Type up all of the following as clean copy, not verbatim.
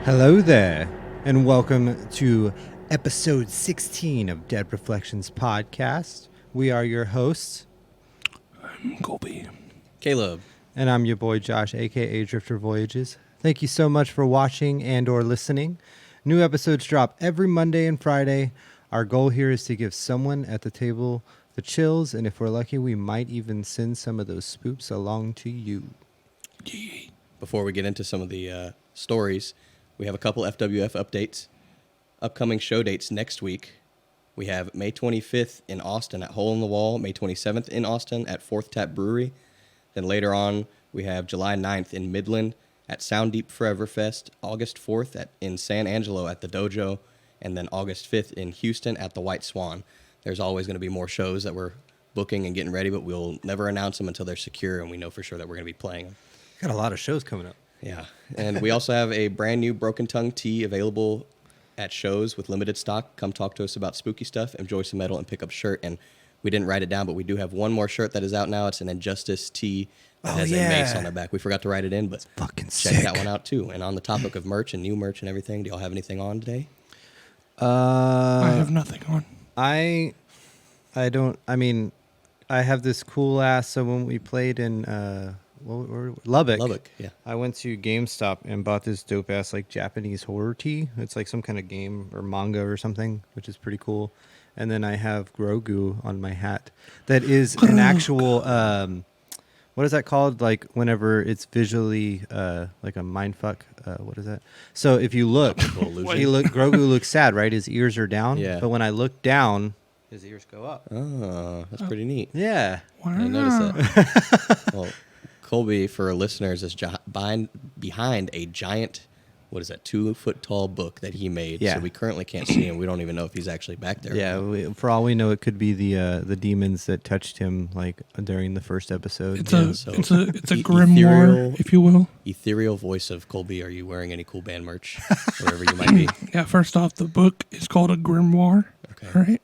Hello there, and welcome to episode 16 of Dead Reflections Podcast. We are your hosts. I'm Kolby. Caleb. And I'm your boy Josh, aka Drifter Voyages. Thank you so much for watching and or listening. New episodes drop every Monday and Friday. Our goal here is to give someone at the table the chills, and if we're lucky, we might even send some of those spoops along to you. Before we get into some of the stories, we have a couple FWF updates. Upcoming show dates next week. We have May 25th in Austin at Hole in the Wall, May 27th in Austin at Fourth Tap Brewery. Then later on, we have July 9th in Midland at Sound Deep Forever Fest, August 4th in San Angelo at the Dojo, and then August 5th in Houston at the White Swan. There's always going to be more shows that we're booking and getting ready, but we'll never announce them until they're secure and we know for sure that we're going to be playing them. Got a lot of shows coming up. Yeah, and we also have a brand new Broken Tongue tee available at shows with limited stock. Come talk to us about spooky stuff, enjoy some metal, and pick up a shirt. And we didn't write it down, but we do have one more shirt that is out now. It's an Injustice tee that has a mace on the back. We forgot to write it in, but fucking check sick. that one out too. And on the topic of merch and new merch and everything, do y'all have anything on today? I have nothing on. I don't. I mean, I have this cool ass. So when we played in Lubbock, Yeah. I went to GameStop and bought this dope ass like Japanese horror tee. It's like some kind of game or manga or something, which is pretty cool. And then I have Grogu on my hat. That is an actual. What is that called? Like whenever it's visually like a mindfuck. What is that? So if you look, Grogu looks sad, right? His ears are down. Yeah. But when I look down, his ears go up. Oh, that's pretty neat. Yeah. Wow. I didn't notice that. Well, Kolby, for our listeners, is behind a giant, 2-foot tall book that he made. Yeah. So we currently can't see him. We don't even know if he's actually back there. Yeah. For all we know, it could be the demons that touched him like during the first episode. It's Yeah, a grimoire, if you will. Ethereal voice of Kolby, are you wearing any cool band merch? Wherever you might be. Yeah, first off, the book is called a grimoire. Okay. All right.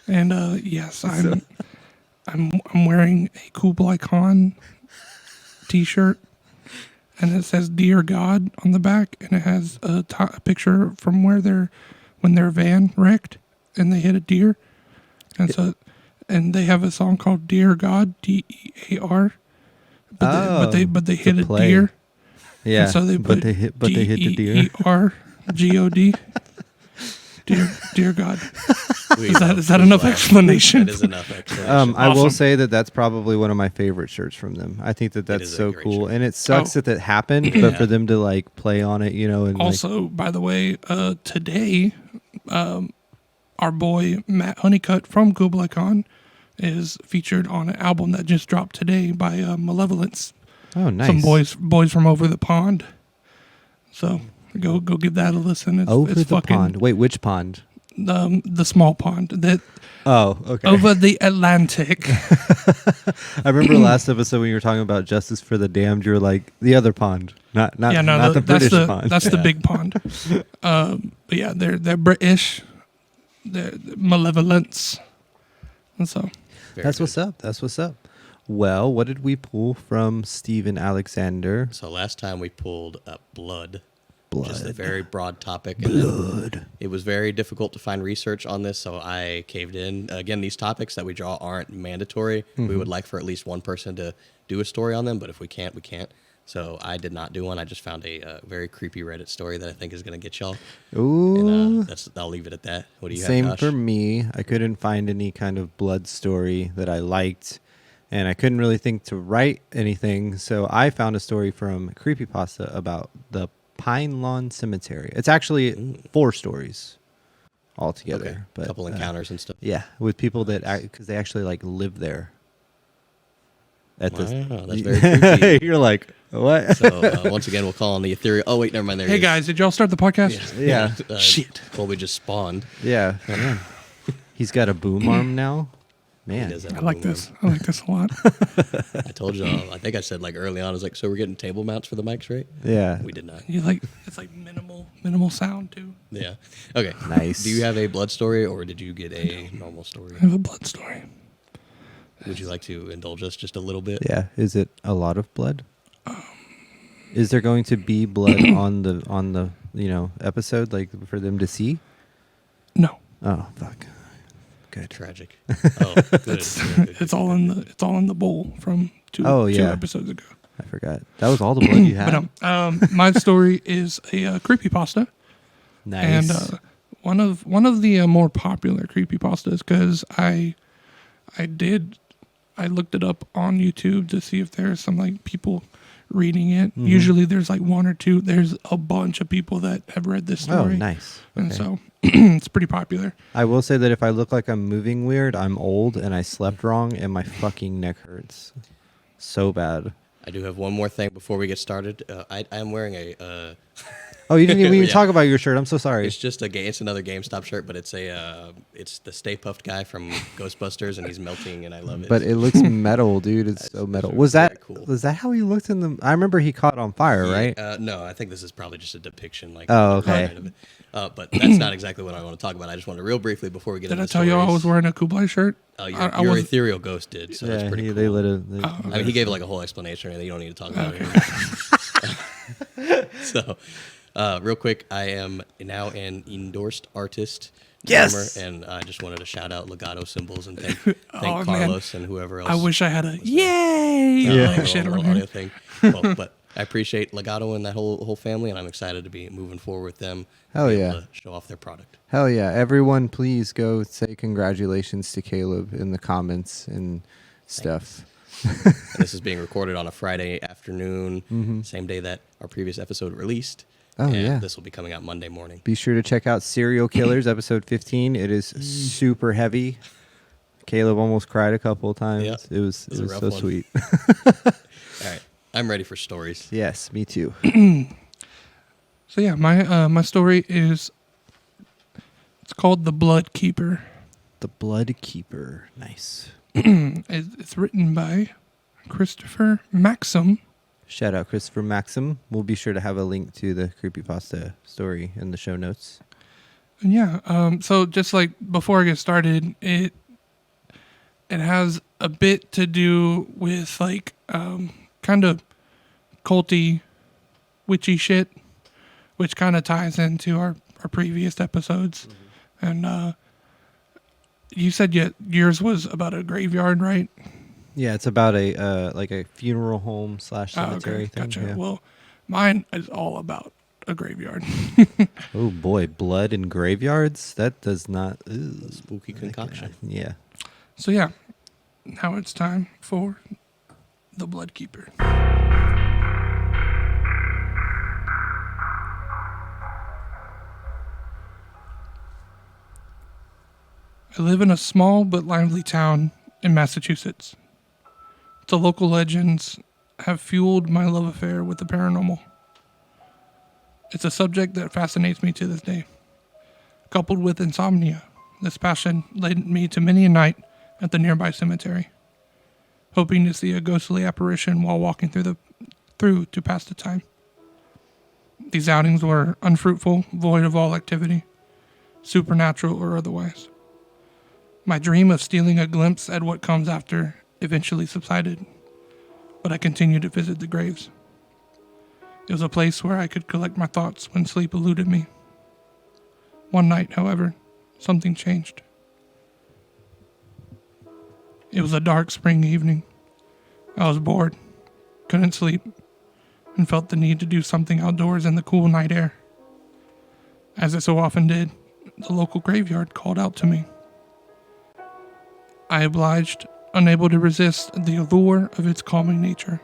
And yes, I'm wearing a Kublai Khan t-shirt, and it says "Dear God" on the back, and it has a picture from when their van wrecked and they hit a deer, and they have a song called "Dear God," DEAR, but they hit a deer. Yeah. And so they hit the deer. DERGOD. Dear God. Is that enough explanation? That is enough explanation. I will Awesome. say that's probably one of my favorite shirts from them. I think that's is a so great cool, shirt. and it sucks that happened, but for them to like play on it, and Also, by the way, today, our boy Matt Honeycutt from Kublai Khan is featured on an album that just dropped today by Malevolence. oh, nice. Some boys from over the pond. So go give that a listen. It's Over the fucking, pond. Wait, which pond? the small pond that Oh, okay. over the Atlantic. I remember last episode when you were talking about Justice for the Damned, you were like the other pond, not the British pond. That's the big pond. But yeah, they're British. They're Malevolence. And so That's what's up. That's what's up. Well, what did we pull from Steven Alexander? So last time we pulled up blood. Blood. Just a very broad topic. Blood. It was very difficult to find research on this, so I caved in. Again, these topics that we draw aren't mandatory. Mm-hmm. We would like for at least one person to do a story on them, but if we can't, we can't. So I did not do one. I just found a very creepy Reddit story that I think is going to get y'all. Ooh. And I'll leave it at that. What do you Same have, Josh? for me. I couldn't find any kind of blood story that I liked, and I couldn't really think to write anything. So I found a story from Creepypasta about the Pine Lawn Cemetery. It's actually 4 stories altogether. Okay. But A couple encounters and stuff. yeah, with people that because they actually like live there. At Wow, the that's very creepy. You're like, what? So once again, we'll call on the ethereal. Oh wait, never mind. There hey he is. guys, did y'all start the podcast? Yeah. Shit. Kolby just spawned. Yeah. Man. He's got a boom arm now. Man. He does have I a like boom this. I like this a lot. arm. I told you. I think I said like early on. I was like, so we're getting table mounts for the mics, right? Yeah. We did not. It's like minimal sound too. Yeah. Okay. Nice. Do you have a blood story or did you get a normal story? I have a blood story. Would you like to indulge us just a little bit? Yeah. Is it a lot of blood? Is there going to be blood on the episode, like for them to see? No, Oh, fuck. Good. Tragic. Oh, good. it's all in the bowl from two yeah. episodes ago. I forgot. That was all the blood you had? But my story is a creepypasta. Nice. And one of the more popular creepypastas, because I looked it up on YouTube to see if there's some like people reading it. Mm-hmm. Usually there's like one or two. There's a bunch of people that have read this story. Oh, nice. And Okay. so it's pretty popular. I will say that if I look like I'm moving weird, I'm old and I slept wrong and my fucking neck hurts so bad. I do have one more thing before we get started. I am wearing a. Oh, you didn't even Yeah. talk about your shirt. I'm so sorry. It's just it's another GameStop shirt, but it's the Stay Puft guy from Ghostbusters, and he's melting, and I love it. But it looks metal, dude. It's so metal. Was very that cool. was that how he looked in the? I remember he caught on fire, right? No, I think this is probably just a depiction. Like, Oh, okay. of it. But that's not exactly what I want to talk about. I just wanted to real briefly before we get Did into I tell you I was wearing a Kublai shirt? Oh, I your was- ethereal ghost did, so that's pretty cool. They lit it. I mean, he gave like a whole explanation, and you don't need to talk about it. So, real quick, I am now an endorsed artist. Yes! drummer, and I just wanted to shout out Legado Cymbals and thank Oh, man. Carlos and whoever else. I wish I had a yay like shit on audio here. thing. Well, but I appreciate Legado and that whole family, and I'm excited to be moving forward with them. Hell be able yeah. to show off their product. Hell yeah! Everyone, please go say congratulations to Caleb in the comments and stuff. And this is being recorded on a Friday afternoon, same day that our previous episode released. Oh, and yeah. This will be coming out Monday morning. Be sure to check out Serial Killers episode 15. It is super heavy. Caleb almost cried a couple of times. Yeah, It was a rough so one. sweet. All right. I'm ready for stories. Yes, me too. So yeah, my story is, it's called The Blood Keeper. The Blood Keeper. Nice. It's written by Christopher Maxim. Shout out Christopher Maxim. We'll be sure to have a link to the creepypasta story in the show notes. And yeah, so just like before I get started, it has a bit to do with like kind of culty, witchy shit, which kind of ties into our previous episodes. And you said yours was about a graveyard, right? Yeah, it's about a like a funeral home / cemetery thing. Gotcha. Yeah. Well, mine is all about a graveyard. Oh boy, blood in graveyards? That does not. Ew. Spooky concoction. Yeah. So yeah, now it's time for The Blood Keeper. I live in a small but lively town in Massachusetts. The local legends have fueled my love affair with the paranormal. It's a subject that fascinates me to this day. Coupled with insomnia, this passion led me to many a night at the nearby cemetery, hoping to see a ghostly apparition while walking through to pass the time. These outings were unfruitful, void of all activity, supernatural or otherwise. My dream of stealing a glimpse at what comes after eventually subsided, but I continued to visit the graves. It was a place where I could collect my thoughts when sleep eluded me. One night, however, something changed. It was a dark spring evening. I was bored, couldn't sleep, and felt the need to do something outdoors in the cool night air. As it so often did, the local graveyard called out to me. I obliged, unable to resist the allure of its calming nature.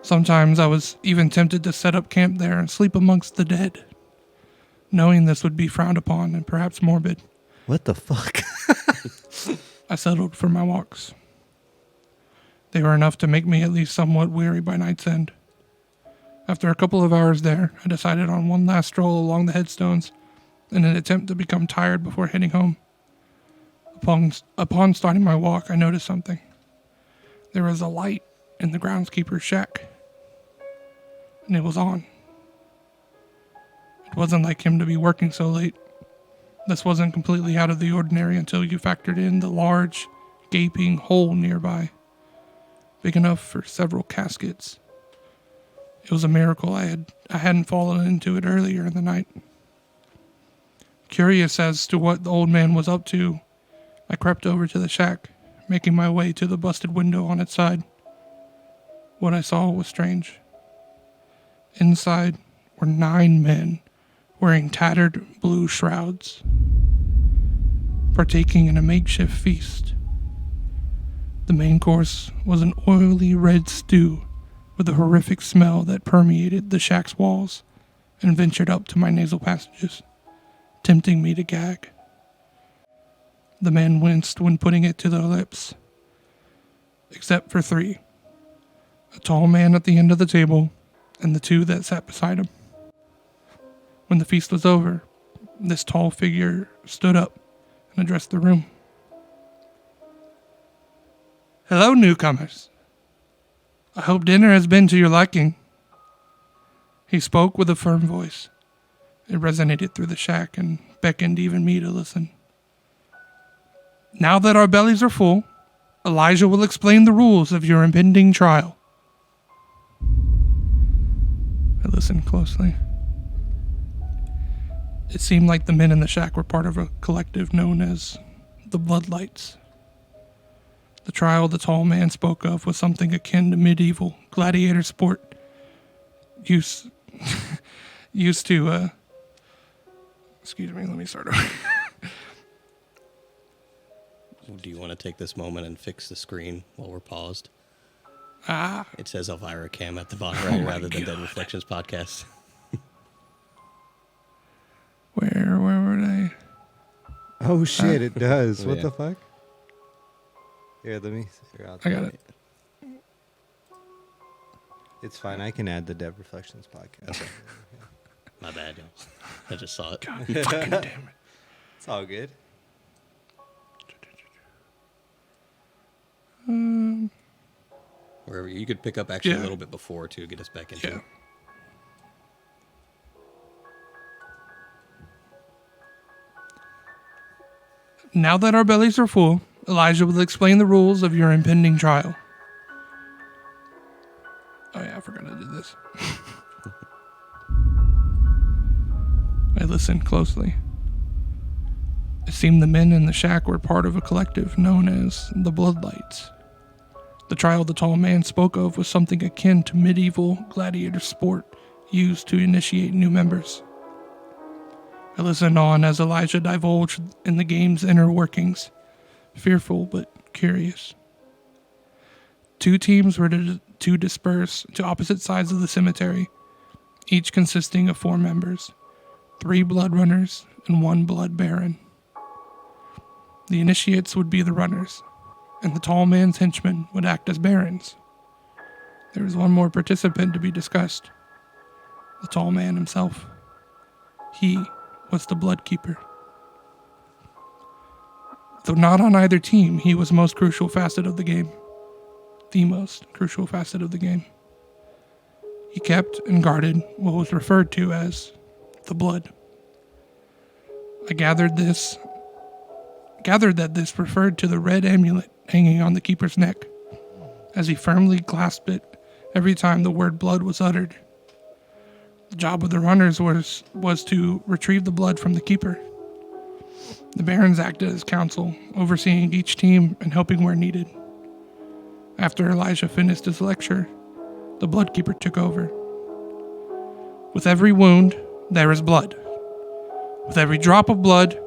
Sometimes I was even tempted to set up camp there and sleep amongst the dead, knowing this would be frowned upon and perhaps morbid. What the fuck? I settled for my walks. They were enough to make me at least somewhat weary by night's end. After a couple of hours there, I decided on one last stroll along the headstones in an attempt to become tired before heading home. Upon starting my walk, I noticed something. There was a light in the groundskeeper's shack, and it was on. It wasn't like him to be working so late. This wasn't completely out of the ordinary until you factored in the large, gaping hole nearby, big enough for several caskets. It was a miracle I hadn't fallen into it earlier in the night. Curious as to what the old man was up to, I crept over to the shack, making my way to the busted window on its side. What I saw was strange. Inside were 9 men wearing tattered blue shrouds, partaking in a makeshift feast. The main course was an oily red stew with a horrific smell that permeated the shack's walls and ventured up to my nasal passages, tempting me to gag. The man winced when putting it to their lips, except for 3. A tall man at the end of the table and the 2 that sat beside him. When the feast was over, this tall figure stood up and addressed the room. "Hello, newcomers. I hope dinner has been to your liking." He spoke with a firm voice. It resonated through the shack and beckoned even me to listen. "Now that our bellies are full, Elijah will explain the rules of your impending trial." I listened closely. It seemed like the men in the shack were part of a collective known as the Bloodlights. The trial the tall man spoke of was something akin to medieval gladiator sport used to, excuse me, let me start over. Do you want to take this moment and fix the screen while we're paused? Ah, It says Elvira Cam at the bottom right rather than Dead Reflections Podcast. where were they? Oh shit, it does. What Yeah. the fuck? Here, let me. I got it. It's fine. I can add the Dead Reflections podcast. Okay. My bad, y'all. I just saw it. God fucking damn it. It's all good. Wherever you could pick up actually Yeah. a little bit before to get us back into Yeah. it. Now that our bellies are full, Elijah will explain the rules of your impending trial. Oh yeah, I forgot to do this. I listened closely. It seemed the men in the shack were part of a collective known as the Bloodlights. The trial the tall man spoke of was something akin to medieval gladiator sport used to initiate new members. I listened on as Elijah divulged in the game's inner workings, fearful but curious. 2 teams were to disperse to opposite sides of the cemetery, each consisting of 4 members, 3 blood runners and 1 blood baron. The initiates would be the runners, and the tall man's henchmen would act as barons. There was one more participant to be discussed, the tall man himself. He was the blood keeper. Though not on either team, he was the most crucial facet of the game. The most crucial facet of the game. He kept and guarded what was referred to as the blood. I gathered that this referred to the red amulet hanging on the keeper's neck, as he firmly clasped it every time the word blood was uttered. The job of the runners was to retrieve the blood from the keeper. The barons acted as counsel, overseeing each team and helping where needed. After Elijah finished his lecture, the blood keeper took over. With every wound, there is blood. With every drop of blood,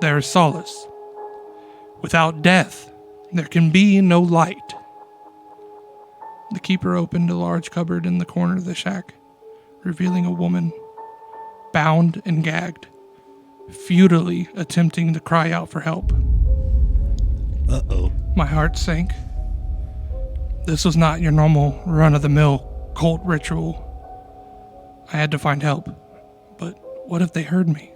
there is solace. Without death, there can be no light. The keeper opened a large cupboard in the corner of the shack, revealing a woman, bound and gagged, futilely attempting to cry out for help. Uh-oh. My heart sank. This was not your normal run-of-the-mill cult ritual. I had to find help, but what if they heard me?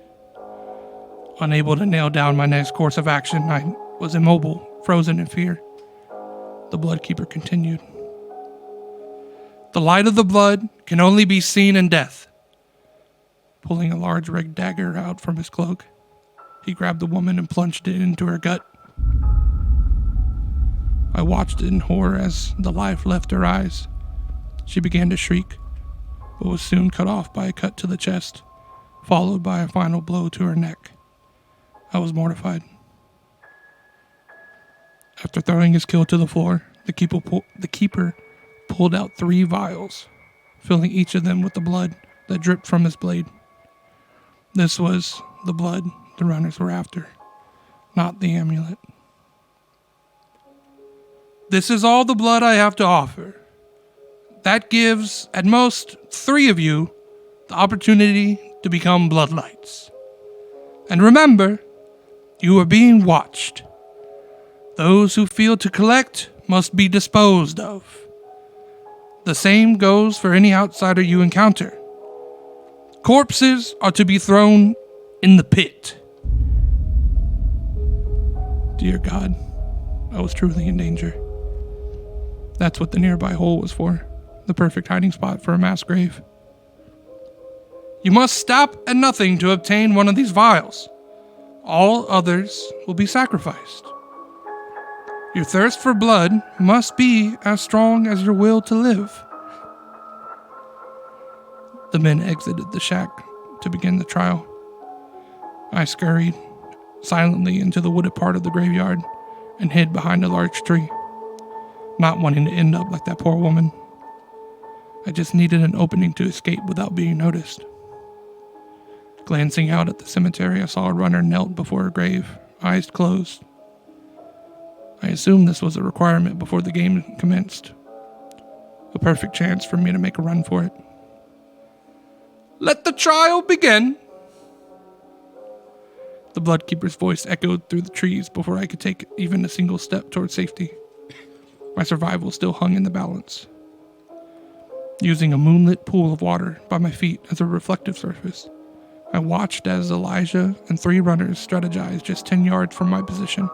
Unable to nail down my next course of action, I was immobile, frozen in fear. The blood keeper continued. The light of the blood can only be seen in death. Pulling a large red dagger out from his cloak, he grabbed the woman and plunged it into her gut. I watched in horror as the life left her eyes. She began to shriek, but was soon cut off by a cut to the chest, followed by a final blow to her neck. I was mortified. After throwing his kill to the floor, the keeper pulled out 3 vials, filling each of them with the blood that dripped from his blade. This was the blood the runners were after, not the amulet. This is all the blood I have to offer. That gives, at most, 3 of you the opportunity to become bloodlights. And remember, you are being watched. Those who fail to collect must be disposed of. The same goes for any outsider you encounter. Corpses are to be thrown in the pit. Dear God, I was truly in danger. That's what the nearby hole was for, the perfect hiding spot for a mass grave. You must stop at nothing to obtain one of these vials. All others will be sacrificed. Your thirst for blood must be as strong as your will to live. The men exited the shack to begin the trial. I scurried silently into the wooded part of the graveyard and hid behind a large tree, not wanting to end up like that poor woman. I just needed an opening to escape without being noticed. Glancing out at the cemetery, I saw a runner knelt before her grave, eyes closed. I assumed this was a requirement before the game commenced. A perfect chance for me to make a run for it. Let the trial begin! The Bloodkeeper's voice echoed through the trees before I could take even a single step toward safety. My survival still hung in the balance. Using a moonlit pool of water by my feet as a reflective surface, I watched as Elijah and 3 runners strategized just 10 yards from my position.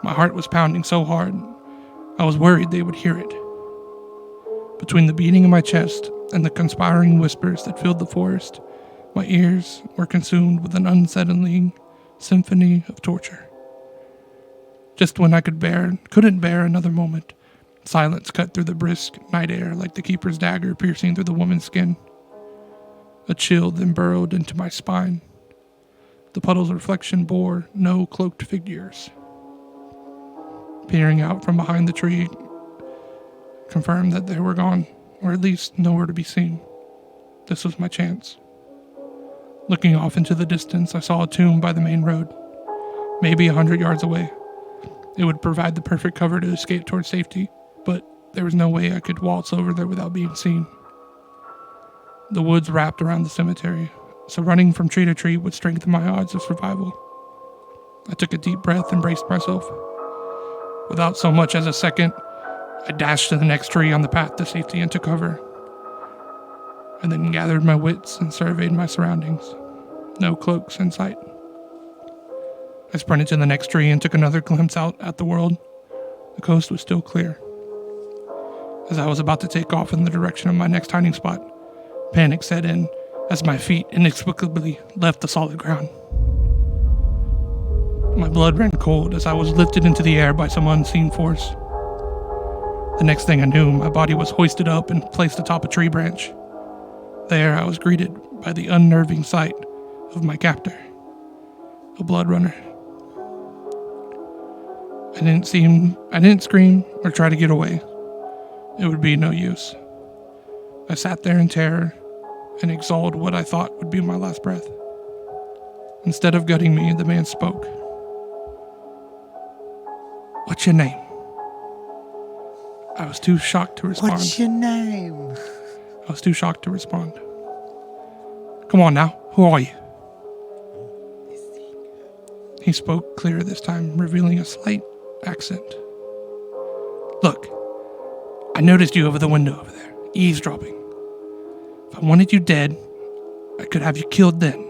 My heart was pounding so hard, I was worried they would hear it. Between the beating of my chest and the conspiring whispers that filled the forest, my ears were consumed with an unsettling symphony of torture. Just when I couldn't bear another moment, silence cut through the brisk night air like the keeper's dagger piercing through the woman's skin. A chill then burrowed into my spine. The puddle's reflection bore no cloaked figures. Peering out from behind the tree confirmed that they were gone, or at least nowhere to be seen. This was my chance. Looking off into the distance, I saw a tomb by the main road, maybe 100 yards away. It would provide the perfect cover to escape towards safety, but there was no way I could waltz over there without being seen. The woods wrapped around the cemetery, so running from tree to tree would strengthen my odds of survival. I took a deep breath and braced myself. Without so much as a second, I dashed to the next tree on the path to safety and to cover. I then gathered my wits and surveyed my surroundings. No cloaks in sight. I sprinted to the next tree and took another glimpse out at the world. The coast was still clear. As I was about to take off in the direction of my next hiding spot, panic set in as my feet inexplicably left the solid ground. My blood ran cold as I was lifted into the air by some unseen force. The next thing I knew, my body was hoisted up and placed atop a tree branch. There I was greeted by the unnerving sight of my captor, a blood runner. I didn't scream or try to get away. It would be no use. I sat there in terror and exhaled what I thought would be my last breath. Instead of gutting me, the man spoke. What's your name? I was too shocked to respond. What's your name? I was too shocked to respond. Come on now, who are you? He spoke clear this time, revealing a slight accent. Look, I noticed you over the window over there, eavesdropping. If I wanted you dead, I could have you killed then.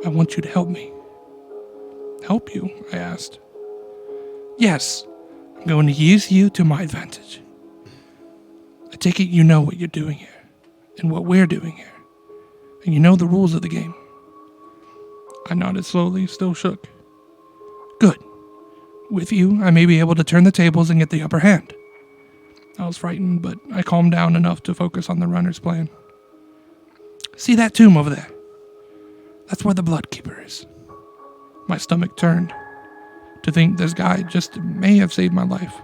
I want you to help me. Help you? I asked. Yes, I'm going to use you to my advantage. I take it you know what you're doing here, and what we're doing here, and you know the rules of the game. I nodded slowly, still shook. Good. With you, I may be able to turn the tables and get the upper hand. I was frightened, but I calmed down enough to focus on the runner's plan. See that tomb over there? That's where the Blood Keeper is. My stomach turned to think this guy just may have saved my life.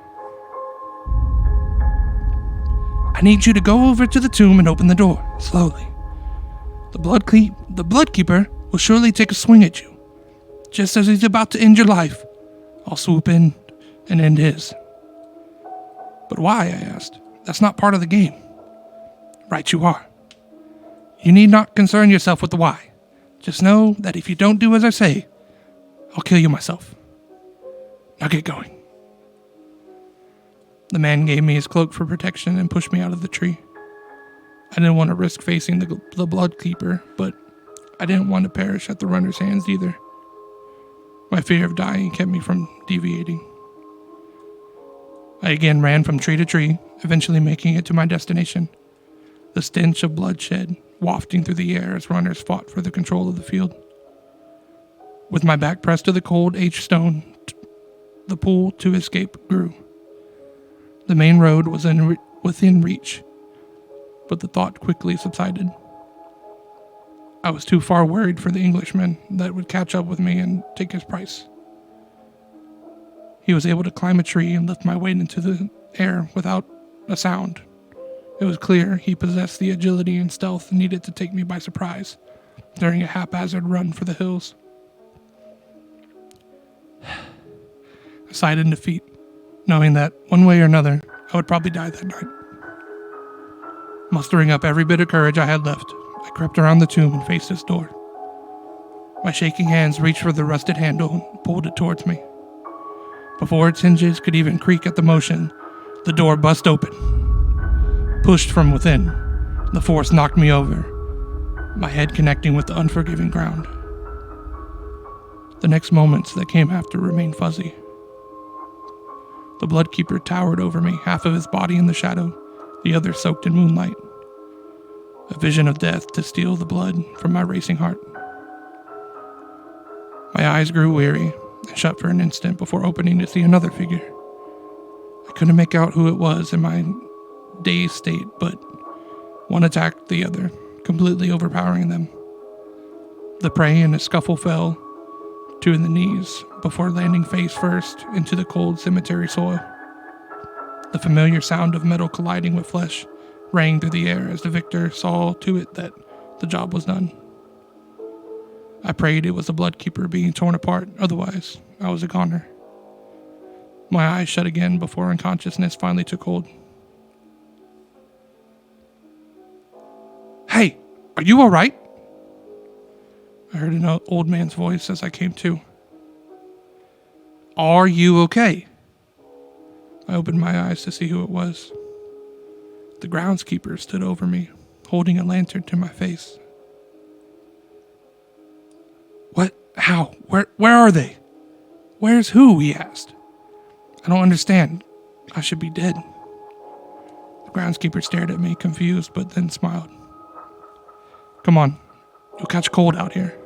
I need you to go over to the tomb and open the door, slowly. The Blood Keeper will surely take a swing at you. Just as he's about to end your life, I'll swoop in and end his. But why, I asked. That's not part of the game. Right you are. You need not concern yourself with the why. Just know that if you don't do as I say, I'll kill you myself. Now get going. The man gave me his cloak for protection and pushed me out of the tree. I didn't want to risk facing the Blood Keeper, but I didn't want to perish at the runner's hands either. My fear of dying kept me from deviating. I again ran from tree to tree, eventually making it to my destination. The stench of bloodshed wafting through the air as runners fought for the control of the field. With my back pressed to the cold H-stone, the pull to escape grew. The main road was within reach, but the thought quickly subsided. I was too far worried for the Englishman that would catch up with me and take his price. He was able to climb a tree and lift my weight into the air without a sound. It was clear he possessed the agility and stealth needed to take me by surprise during a haphazard run for the hills. I sighed in defeat, knowing that, one way or another, I would probably die that night. Mustering up every bit of courage I had left, I crept around the tomb and faced its door. My shaking hands reached for the rusted handle and pulled it towards me. Before its hinges could even creak at the motion, the door bust open. Pushed from within, the force knocked me over, my head connecting with the unforgiving ground. The next moments that came after remained fuzzy. The Blood Keeper towered over me, half of his body in the shadow, the other soaked in moonlight. A vision of death to steal the blood from my racing heart. My eyes grew weary and shut for an instant before opening to see another figure. I couldn't make out who it was in my dazed state, but one attacked the other, completely overpowering them. The prey in a scuffle fell to the knees before landing face first into the cold cemetery soil. The familiar sound of metal colliding with flesh rang through the air as the victor saw to it that the job was done. I prayed it was the Blood Keeper being torn apart, otherwise I was a goner. My eyes shut again before unconsciousness finally took hold. Hey, are you all right? I heard an old man's voice as I came to. Are you okay? I opened my eyes to see who it was. The groundskeeper stood over me, holding a lantern to my face. What? How? Where are they? Where's who? He asked. I don't understand. I should be dead. The groundskeeper stared at me, confused, but then smiled. Come on, you'll catch cold out here.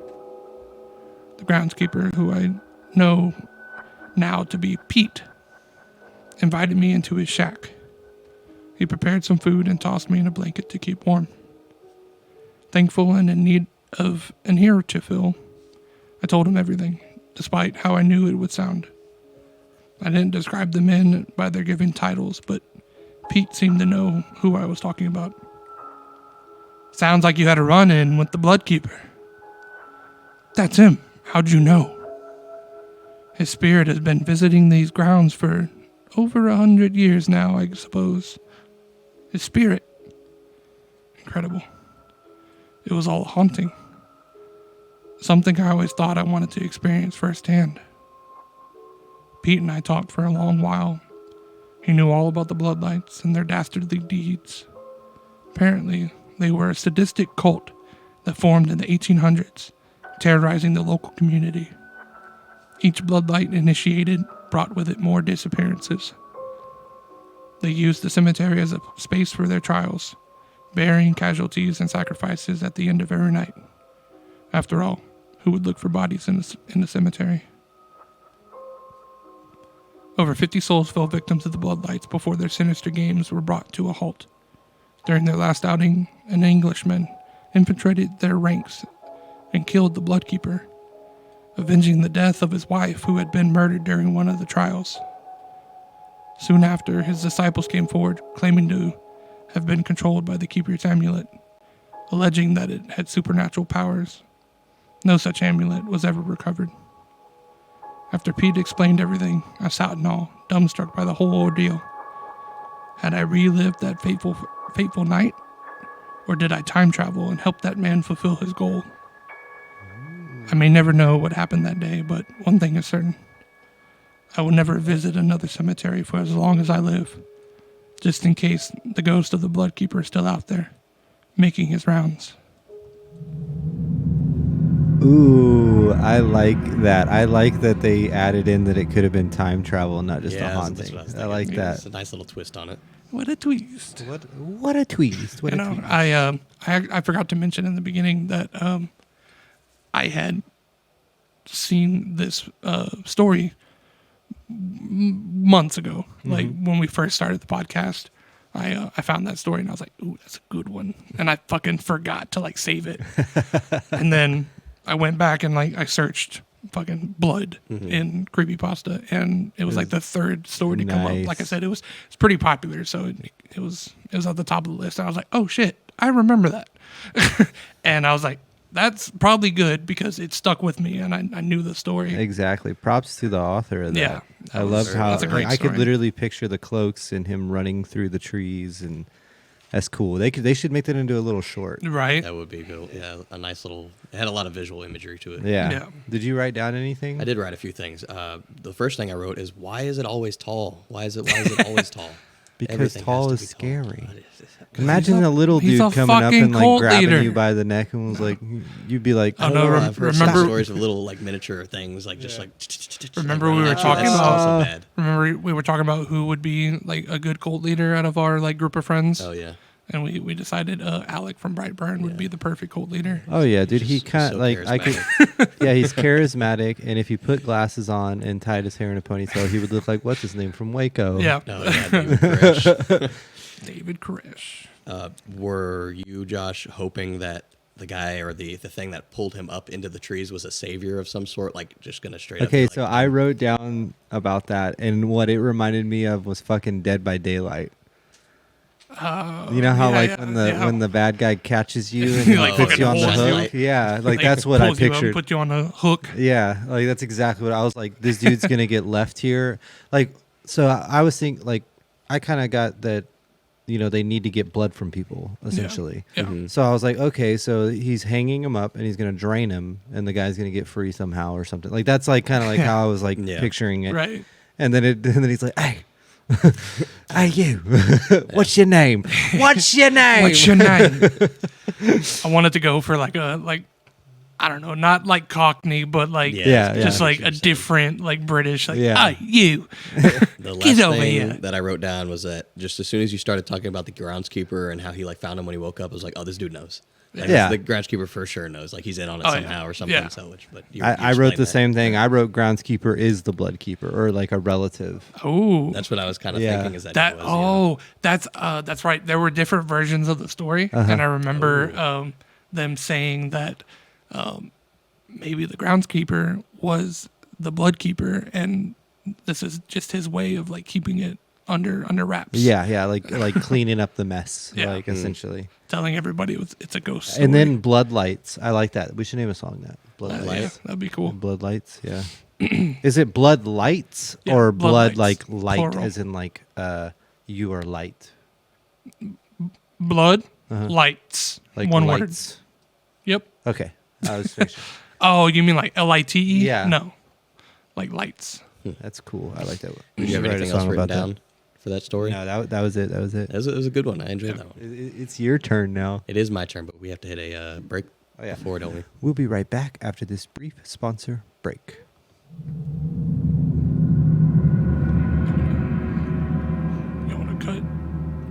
The groundskeeper, who I know now to be Pete, invited me into his shack. He prepared some food and tossed me in a blanket to keep warm. Thankful and in need of an ear to fill, I told him everything, despite how I knew it would sound. I didn't describe the men by their given titles, but Pete seemed to know who I was talking about. Sounds like you had a run-in with the Blood Keeper. That's him. How'd you know? His spirit has been visiting these grounds for over 100 years now, I suppose. His spirit. Incredible. It was all haunting. Something I always thought I wanted to experience firsthand. Pete and I talked for a long while. He knew all about the Bloodlights and their dastardly deeds. Apparently, they were a sadistic cult that formed in the 1800s, terrorizing the local community. Each Bloodlight initiated brought with it more disappearances. They used the cemetery as a space for their trials, burying casualties and sacrifices at the end of every night. After all, who would look for bodies in the cemetery? Over 50 souls fell victim to the Bloodlights before their sinister games were brought to a halt. During their last outing, an Englishman infiltrated their ranks and killed the Bloodkeeper, avenging the death of his wife who had been murdered during one of the trials. Soon after, his disciples came forward, claiming to have been controlled by the Keeper's amulet, alleging that it had supernatural powers. No such amulet was ever recovered. After Pete explained everything, I sat in awe, dumbstruck by the whole ordeal. Had I relived that fateful night? Or did I time travel and help that man fulfill his goal? I may never know what happened that day, but one thing is certain. I will never visit another cemetery for as long as I live, just in case the ghost of the Bloodkeeper is still out there, making his rounds. Ooh, I like that. I like that they added in that it could have been time travel, not just a that's haunting. what I was I thinking. like that. It's a nice little twist on it. What a twist. What a twist. What You a know, twist. I forgot to mention in the beginning that I had seen this story months ago. Like when we first started the podcast, I found that story and I was like, ooh, that's a good one. And I fucking forgot to like save it. And then I went back and like I searched fucking blood in creepypasta, and it was like the third story to come up. Nice. Like I said, it's pretty popular, so it was at the top of the list. And I was like, oh shit, I remember that. And I was like, that's probably good because it stuck with me and I knew the story. Exactly. Props to the author of that. Yeah, I love how that's a great I could story. literally picture the cloaks and him running through the trees, and that's cool. They should make that into a little short. Right? That would be good. Yeah, a nice little. It had a lot of visual imagery to it. Yeah. Yeah. Did you write down anything? I did write a few things. The first thing I wrote is, why is it always tall? Why is it always tall? Because Everything tall has is to be tall. scary. What is this? Imagine a little he's dude a coming up fucking and like cult grabbing leader. you by the neck and was like, you'd be like, Oh, I no, don't know. rem- I've heard remember- some stories of little like miniature things, like just like. Remember we were talking That's about- so bad. Remember we were talking about who would be like a good cult leader out of our like group of friends, Oh yeah. and we decided Alec from Brightburn would be the perfect cult leader. oh yeah, dude, he Just kind so like I could. Yeah, he's charismatic, and if he put glasses on and tied his hair in a ponytail, he would look like what's his name from Waco. Yeah, No, yeah, David Koresh. David Koresh. Were you, Josh, hoping that the guy or the thing that pulled him up into the trees was a savior of some sort, like just gonna straight up? Okay, be like, so I wrote down about that, and what it reminded me of was fucking Dead by Daylight. You know how yeah, like yeah, when the bad guy catches you and He, he like, puts fucking you on the holds you. hook? Yeah, like that's what I pulls you up and pictured. put you on a hook. Yeah, like that's exactly what I was like. This dude's gonna get left here. Like, so I was thinking, like, I kind of got that, you know, they need to get blood from people essentially. Yeah. So I was like, okay, so he's hanging him up and he's gonna drain him, and the guy's gonna get free somehow or something. Like that's like kind of like how I was like Yeah. picturing it. Right. And then he's like, hey. Hey you, what's your name? What's your name? What's your name? I wanted to go for like I don't know, not like Cockney, but like Yeah, just yeah. like a different like British like Yeah. you. The last Get over thing here. that I wrote down was that just as soon as you started talking about the groundskeeper and how he like found him when he woke up, I was like, oh, this dude knows. Like, Yeah. the groundskeeper for sure knows. Like he's in on it Oh, yeah. somehow or something. Yeah. So, but I wrote the same thing. I wrote groundskeeper is the bloodkeeper, or like a relative. Oh. That's what I was kind of Yeah. thinking. Is that That he was, that's right. There were different versions of the story, and I remember them saying that maybe the groundskeeper was the bloodkeeper, and this is just his way of like keeping it under wraps. Yeah, like cleaning up the mess, Yeah. like essentially. telling everybody it's a ghost story. And then bloodlights. I like that. We should name a song that. yeah, Bloodlights. that'd be cool. Bloodlights. Yeah. Is it bloodlights Yeah, or blood blood lights, like light, plural. as in like you are light, Blood lights, like one lights. word. Yep. Okay, I was fixing. Oh, you mean like LITE? Yeah. No, like lights. That's cool. I like that. Do you have should write a anything else song written about down for that story? No, that was it. That was it. It was a good one. I enjoyed that one. It's your turn now. It is my turn, but we have to hit a break Oh, yeah. before, don't we? We'll be right back after this brief sponsor break. You want to cut?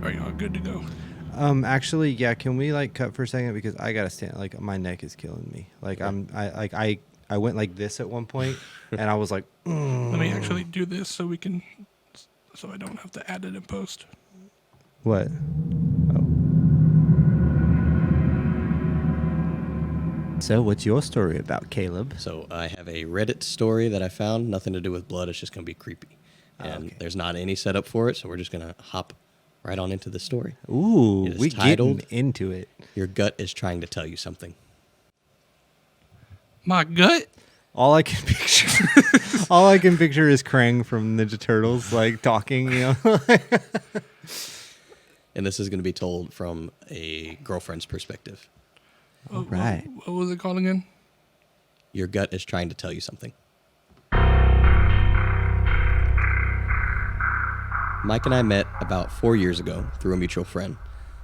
Are y'all good to go? Actually, yeah. Can we like cut for a second, because I gotta stand. Like my neck is killing me. Like I went like this at one point, and I was like, Let me actually do this so I don't have to add it in post. what? Oh. So, what's your story about, Caleb? So I have a Reddit story that I found. Nothing to do with blood. It's just going to be creepy. And okay. there's not any setup for it, so we're just going to hop right on into the story. Ooh, It is we titled, getting into it. Your Gut is Trying to Tell You Something. My gut? All I can picture is Krang from Ninja Turtles, like talking, you know. And this is going to be told from a girlfriend's perspective. All right. What was it called again? Your gut is trying to tell you something. Mike and I met about 4 years ago through a mutual friend.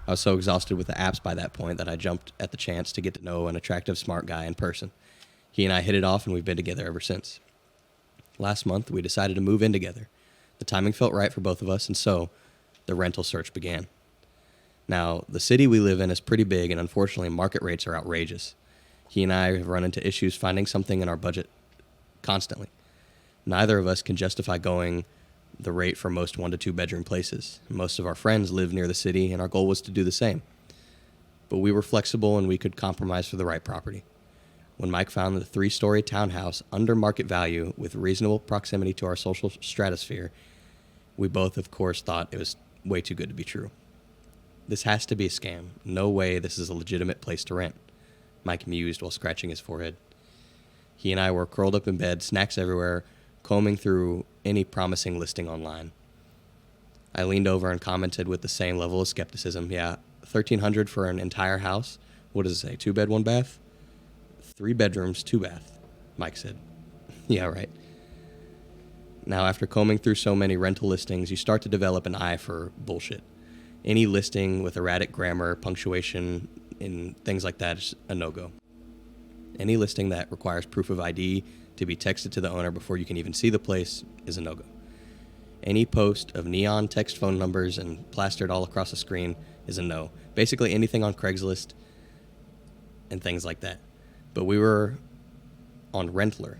I was so exhausted with the apps by that point that I jumped at the chance to get to know an attractive, smart guy in person. He and I hit it off, and we've been together ever since. Last month, we decided to move in together. The timing felt right for both of us, and so the rental search began. Now, the city we live in is pretty big, and unfortunately, market rates are outrageous. He and I have run into issues finding something in our budget constantly. Neither of us can justify going the rate for most 1 to 2 bedroom places. Most of our friends live near the city, and our goal was to do the same. But we were flexible, and we could compromise for the right property. When Mike found the 3-story townhouse under market value with reasonable proximity to our social stratosphere, we both, of course, thought it was way too good to be true. This has to be a scam. No way this is a legitimate place to rent, Mike mused while scratching his forehead. He and I were curled up in bed, snacks everywhere, combing through any promising listing online. I leaned over and commented with the same level of skepticism. Yeah, $1,300 for an entire house? What does it say, 2 bed, 1 bath? 3 bedrooms, 2 bath, Mike said. Yeah, right. Now, after combing through so many rental listings, you start to develop an eye for bullshit. Any listing with erratic grammar, punctuation, and things like that is a no-go. Any listing that requires proof of ID to be texted to the owner before you can even see the place is a no-go. Any post of neon text phone numbers and plastered all across the screen is a no. Basically anything on Craigslist and things like that. But we were on Rentler.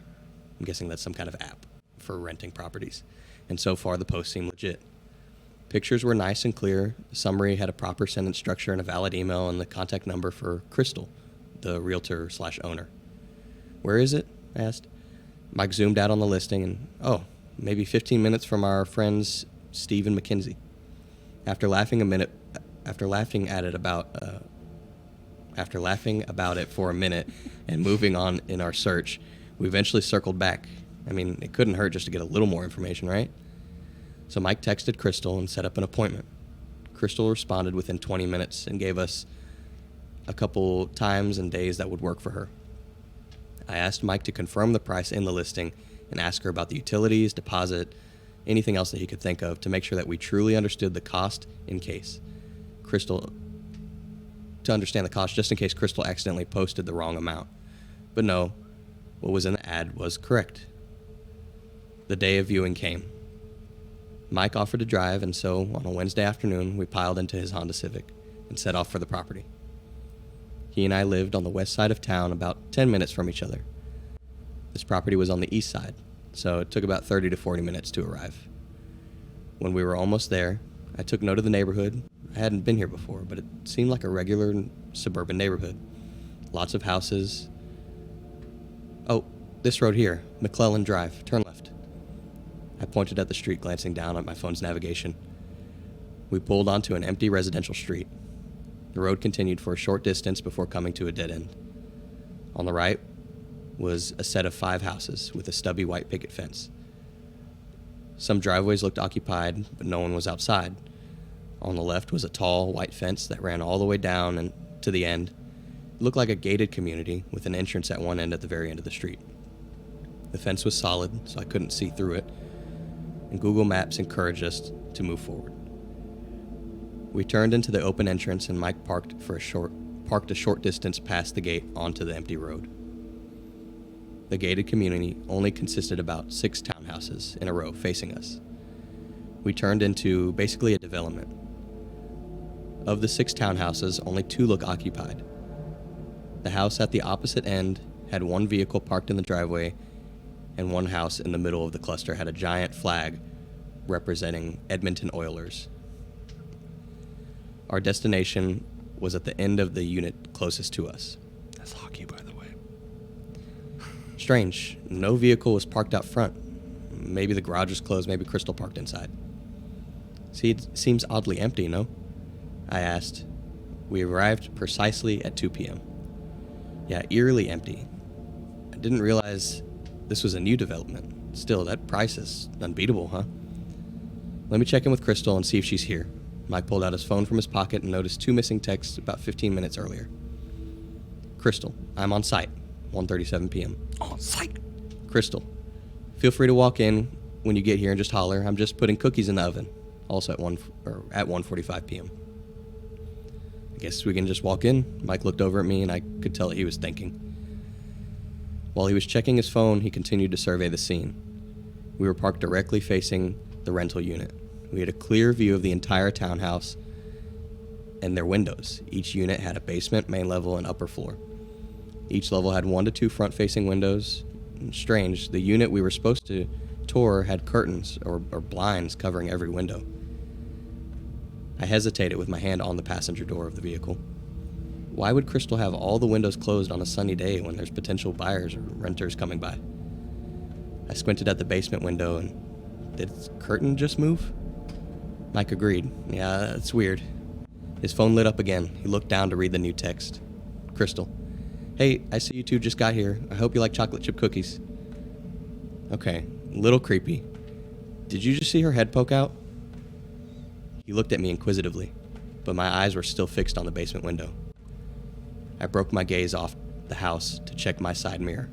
I'm guessing that's some kind of app for renting properties. And so far, the posts seem legit. Pictures were nice and clear. The summary had a proper sentence structure and a valid email and the contact number for Crystal, the realtor/owner. Where is it? I asked. Mike zoomed out on the listing and, maybe 15 minutes from our friends Steve and Mackenzie. After laughing about it for a minute and moving on in our search, we eventually circled back. I mean, it couldn't hurt just to get a little more information, right? So Mike texted Crystal and set up an appointment. Crystal responded within 20 minutes and gave us a couple times and days that would work for her. I asked Mike to confirm the price in the listing and ask her about the utilities, deposit, anything else that he could think of to make sure that we truly understood the cost in case Crystal accidentally posted the wrong amount. But no, what was in the ad was correct. The day of viewing came. Mike offered to drive, and so on a Wednesday afternoon, we piled into his Honda Civic and set off for the property. He and I lived on the west side of town, about 10 minutes from each other. This property was on the east side, so it took about 30 to 40 minutes to arrive. When we were almost there, I took note of the neighborhood. I hadn't been here before, but it seemed like a regular suburban neighborhood. Lots of houses. Oh, this road here, McClellan Drive, turn left. I pointed at the street, glancing down at my phone's navigation. We pulled onto an empty residential street. The road continued for a short distance before coming to a dead end. On the right was a set of 5 houses with a stubby white picket fence. Some driveways looked occupied, but no one was outside. On the left was a tall white fence that ran all the way down and to the end. It looked like a gated community with an entrance at one end at the very end of the street. The fence was solid, so I couldn't see through it, and Google Maps encouraged us to move forward. We turned into the open entrance, and Mike parked a short distance past the gate onto the empty road. The gated community only consisted of about 6 townhouses in a row facing us. We turned into basically a development. Of the 6 townhouses, only 2 look occupied. The house at the opposite end had 1 vehicle parked in the driveway, and 1 house in the middle of the cluster had a giant flag representing Edmonton Oilers. Our destination was at the end of the unit closest to us. That's hockey, by the way. Strange. No vehicle was parked out front. Maybe the garage was closed. Maybe Crystal parked inside. See, it seems oddly empty, no? I asked. We arrived precisely at 2 p.m. Yeah, eerily empty. I didn't realize this was a new development. Still, that price is unbeatable, huh? Let me check in with Crystal and see if she's here. Mike pulled out his phone from his pocket and noticed 2 missing texts about 15 minutes earlier. Crystal, I'm on site. 1:37 p.m. On site. Crystal, feel free to walk in when you get here and just holler. I'm just putting cookies in the oven. Also at 1:45 p.m. I guess we can just walk in. Mike looked over at me and I could tell he was thinking. While he was checking his phone, he continued to survey the scene. We were parked directly facing the rental unit. We had a clear view of the entire townhouse and their windows. Each unit had a basement, main level, and upper floor. Each level had 1 to 2 front-facing windows. Strange, the unit we were supposed to tour had curtains or blinds covering every window. I hesitated with my hand on the passenger door of the vehicle. Why would Crystal have all the windows closed on a sunny day when there's potential buyers or renters coming by? I squinted at the basement window and did its curtain just move? Mike agreed. Yeah, that's weird. His phone lit up again. He looked down to read the new text. Crystal. Hey, I see you two just got here. I hope you like chocolate chip cookies. Okay, a little creepy. Did you just see her head poke out? He looked at me inquisitively, but my eyes were still fixed on the basement window. I broke my gaze off the house to check my side mirror.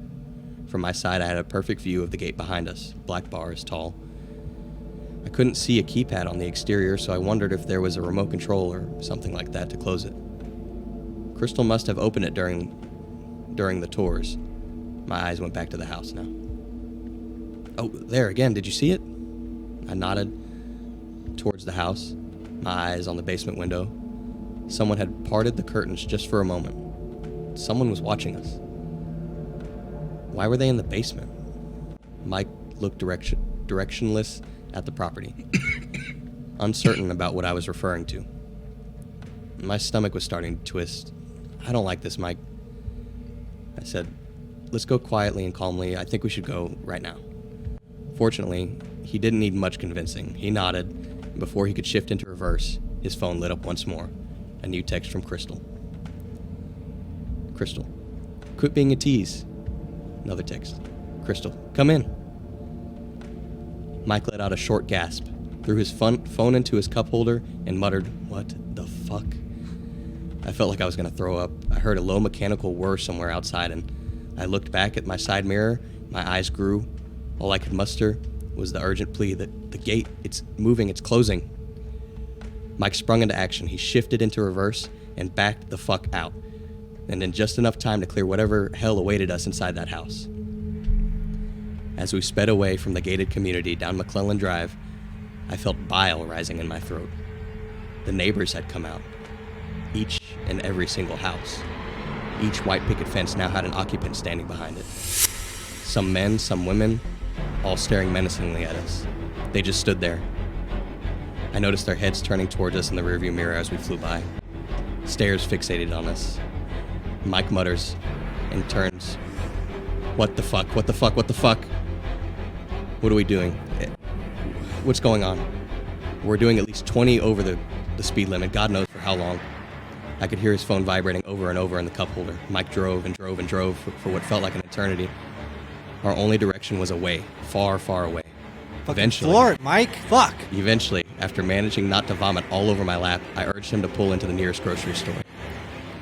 From my side, I had a perfect view of the gate behind us, black bars tall. I couldn't see a keypad on the exterior, so I wondered if there was a remote control or something like that to close it. Crystal must have opened it during the tours. My eyes went back to the house now. Oh, there again, did you see it? I nodded towards the house, my eyes on the basement window. Someone had parted the curtains just for a moment. Someone was watching us. Why were they in the basement? Mike looked directionless at the property, uncertain about what I was referring to. My stomach was starting to twist. I don't like this, Mike. I said, let's go quietly and calmly. I think we should go right now. Fortunately, he didn't need much convincing. He nodded, and before he could shift into reverse, his phone lit up once more. A new text from Crystal. Crystal, quit being a tease. Another text. Crystal, come in. Mike let out a short gasp, threw his phone into his cup holder, and muttered, "What the fuck?" I felt like I was going to throw up. I heard a low mechanical whir somewhere outside, and I looked back at my side mirror. My eyes grew. All I could muster was the urgent plea that the gate, it's moving, it's closing. Mike sprung into action. He shifted into reverse and backed the fuck out, and in just enough time to clear whatever hell awaited us inside that house. As we sped away from the gated community down McClellan Drive, I felt bile rising in my throat. The neighbors had come out. Each and every single house. Each white picket fence now had an occupant standing behind it. Some men, some women, all staring menacingly at us. They just stood there. I noticed their heads turning towards us in the rearview mirror as we flew by. Stares fixated on us. Mike mutters and turns. What the fuck? What the fuck? What the fuck? What are we doing? What's going on? We're doing at least 20 over the speed limit. God knows for how long. I could hear his phone vibrating over and over in the cup holder. Mike drove and drove and drove for what felt like an eternity. Our only direction was away, far, far away. Floor it, Mike. Fuck. Eventually, after managing not to vomit all over my lap, I urged him to pull into the nearest grocery store.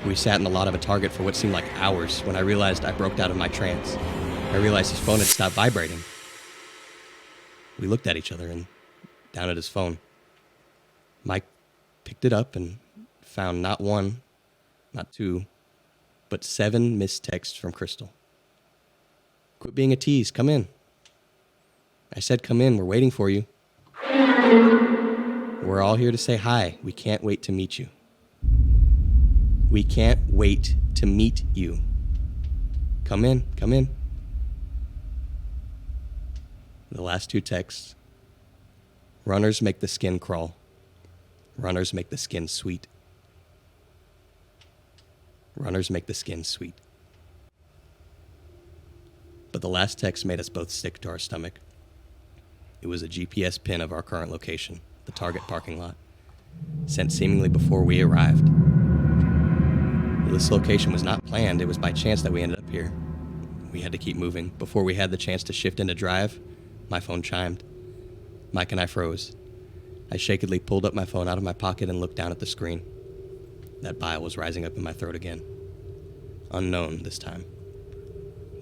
We sat in the lot of a Target for what seemed like hours when I realized I broke out of my trance. I realized his phone had stopped vibrating. We looked at each other and down at his phone. Mike picked it up and found not one, not two, but 7 missed texts from Crystal. Quit being a tease. Come in. I said, come in. We're waiting for you. We're all here to say hi. We can't wait to meet you. We can't wait to meet you. Come in. Come in. The last 2 texts. Runners make the skin crawl. Runners make the skin sweet. Runners make the skin sweet. But But the last text made us both sick to our stomach. It was a GPS pin of our current location, the Target parking lot, sent seemingly before we arrived. This location was not planned. It was by chance that we ended up here. We had to keep moving. Before we had the chance to shift into drive, my phone chimed. Mike and I froze. I shakily pulled up my phone out of my pocket and looked down at the screen. That bile was rising up in my throat again. Unknown this time.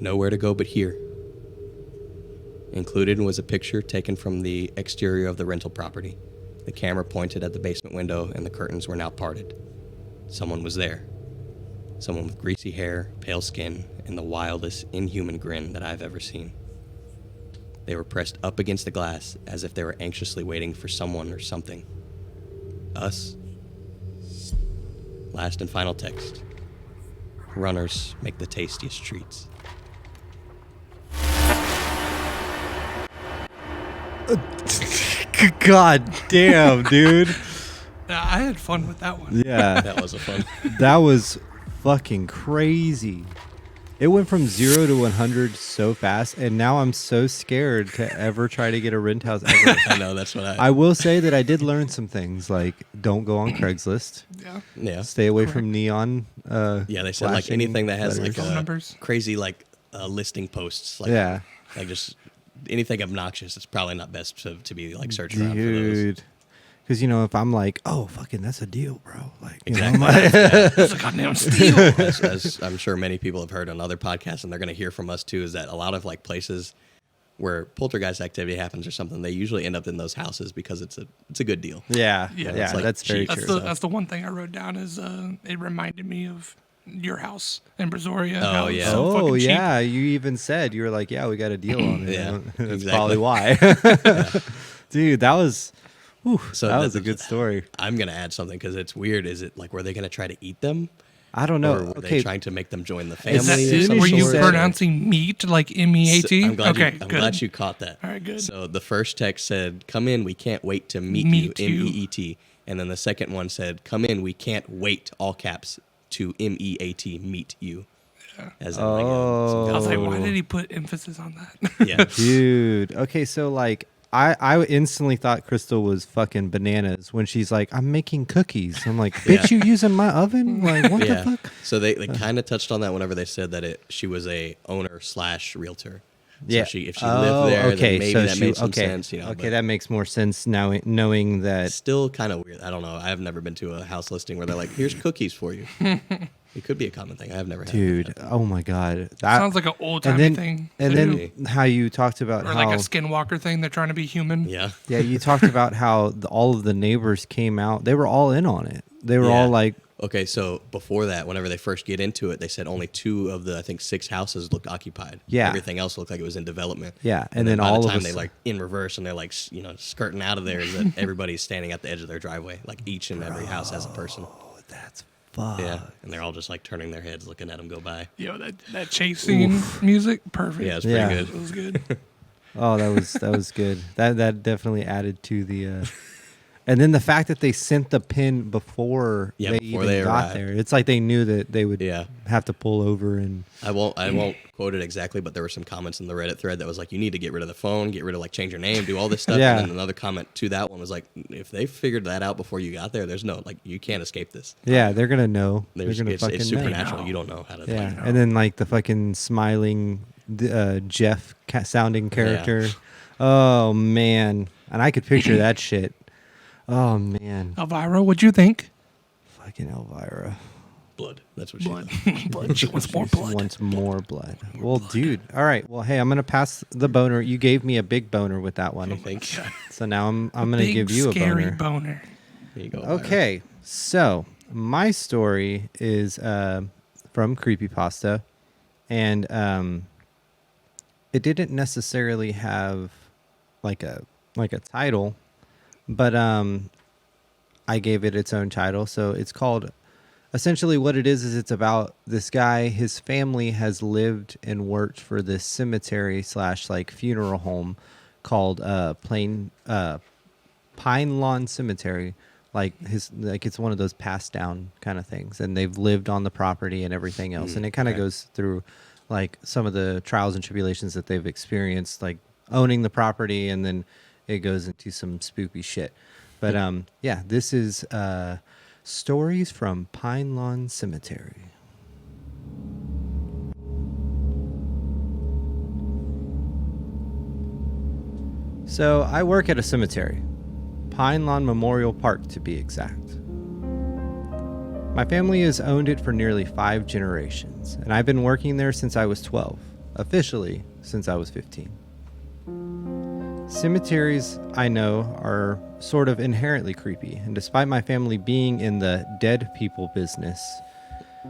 Nowhere to go but here. Included was a picture taken from the exterior of the rental property. The camera pointed at the basement window and the curtains were now parted. Someone was there. Someone with greasy hair, pale skin, and the wildest, inhuman grin that I've ever seen. They were pressed up against the glass as if they were anxiously waiting for someone or something. Us? Last and final text. Runners make the tastiest treats. God damn, dude. Yeah, I had fun with that one. Yeah. That was a fun. That was fucking crazy. It went from 0 to 100 so fast, and now I'm so scared to ever try to get a rent house ever. I know, that's what I will say that I did learn some things, like don't go on Craigslist. Yeah. Yeah. Stay away from neon. Yeah, they said like flashing anything that has letters. like Phone numbers. crazy like listing posts. Like, Yeah. Like just anything obnoxious. It's probably not best to be like searching around for those. Dude. Because, if I'm like, oh, fucking, that's a deal, bro. Like, Exactly. That's a goddamn steal. As I'm sure many people have heard on other podcasts, and they're going to hear from us too, is that a lot of like places where poltergeist activity happens or something, they usually end up in those houses because it's a good deal. Yeah. Yeah, Yeah. it's like That's very cheap. That's true. that's the one thing I wrote down is it reminded me of your house in Brazoria. Oh, how it's yeah. so Oh, fucking cheap. yeah. You even said, you were like, yeah, we got a deal on it. Yeah, That's exactly. probably why. Dude, that was, So that was a good story. I'm going to add something because it's weird. Is it like, were they going to try to eat them? I don't know. Or were Okay. they trying to make them join the family? Is that, As of soon some as were you sort? pronouncing meat like M-E-A-T? I'm glad, okay, I'm good. glad you caught that. All right, good. So the first text said, "Come in, we can't wait to meet Meet you." you. M-E-E-T. And then the second one said, "Come in, we can't wait." All caps to M-E-A-T. Meet you. As in, like, I was like, Oh. why did he put emphasis on that? yeah. Dude. Okay, so like I instantly thought Crystal was fucking bananas when she's like, I'm making cookies. I'm like, bitch, you using my oven? Like, what the Yeah. fuck? So they kind of touched on that whenever they said that she was a owner / realtor. Yeah. So if she lived there, then maybe that made some sense. Okay, but that makes more sense now, knowing that. it's still kind of weird. I don't know. I've never been to a house listing where they're like, "Here's cookies for you." It could be a common thing. I've never had. Dude, that. oh my god, that Sounds like an old and timey then thing. and to then do. how you talked about Or how like a skinwalker thing. They're trying to be human. Yeah. yeah, you talked about how all of the neighbors came out. They were all in on it. They were Yeah. all like, Okay, so before that, whenever they first get into it, they said only 2 of the, I think, 6 houses looked occupied. Yeah. Everything else looked like it was in development. Yeah, And and then then by all the of time a they sudden- like in reverse and they're like, skirting out of there, is that everybody's standing at the edge of their driveway. Like each and every house has a person. oh, that's fuck. Yeah. And they're all just like turning their heads, looking at them go by. Yo, that chase scene music, perfect. Yeah, it's pretty Yeah. It good. was good. Oh, that was good. That definitely added to the. And then the fact that they sent the pin before Yeah, they before even they got arrived. there. It's like they knew that they would Yeah. have to pull over and. I won't quote it exactly, but there were some comments in the Reddit thread that was like, you need to get rid of the phone, get rid of like change your name, do all this stuff. Yeah. And then another comment to that one was like, if they figured that out before you got there, there's no like you can't escape this. Yeah, they're gonna know. They're gonna It's fucking know. supernatural. You don't know how to. Yeah, Like, and then like the fucking smiling Jeff sounding character. Oh man, and I could picture that shit. Oh man, Elvira, what'd you think? fucking Elvira. blood. That's what she. Blood. Does. Blood. She wants more She blood. wants more blood. Well, dude. All right. Well, hey, I'm gonna pass the boner. You gave me a big boner with that one, I think. so now I'm gonna Big, give you a scary boner. boner. There you go. Okay, so my story is from Creepypasta, and it didn't necessarily have like a title, but I gave it its own title. So it's called, essentially what it is it's about this guy. His family has lived and worked for this cemetery / like funeral home called Pine Lawn Cemetery. Like it's one of those passed down kind of things, and they've lived on the property and everything else. And it kind of goes through like some of the trials and tribulations that they've experienced, like owning the property, and then it goes into some spooky shit. But yeah, this is Stories from Pine Lawn Cemetery. So I work at a cemetery, Pine Lawn Memorial Park to be exact. My family has owned it for nearly 5 generations, and I've been working there since I was 12, officially since I was 15. Cemeteries, I know, are sort of inherently creepy, and despite my family being in the dead people business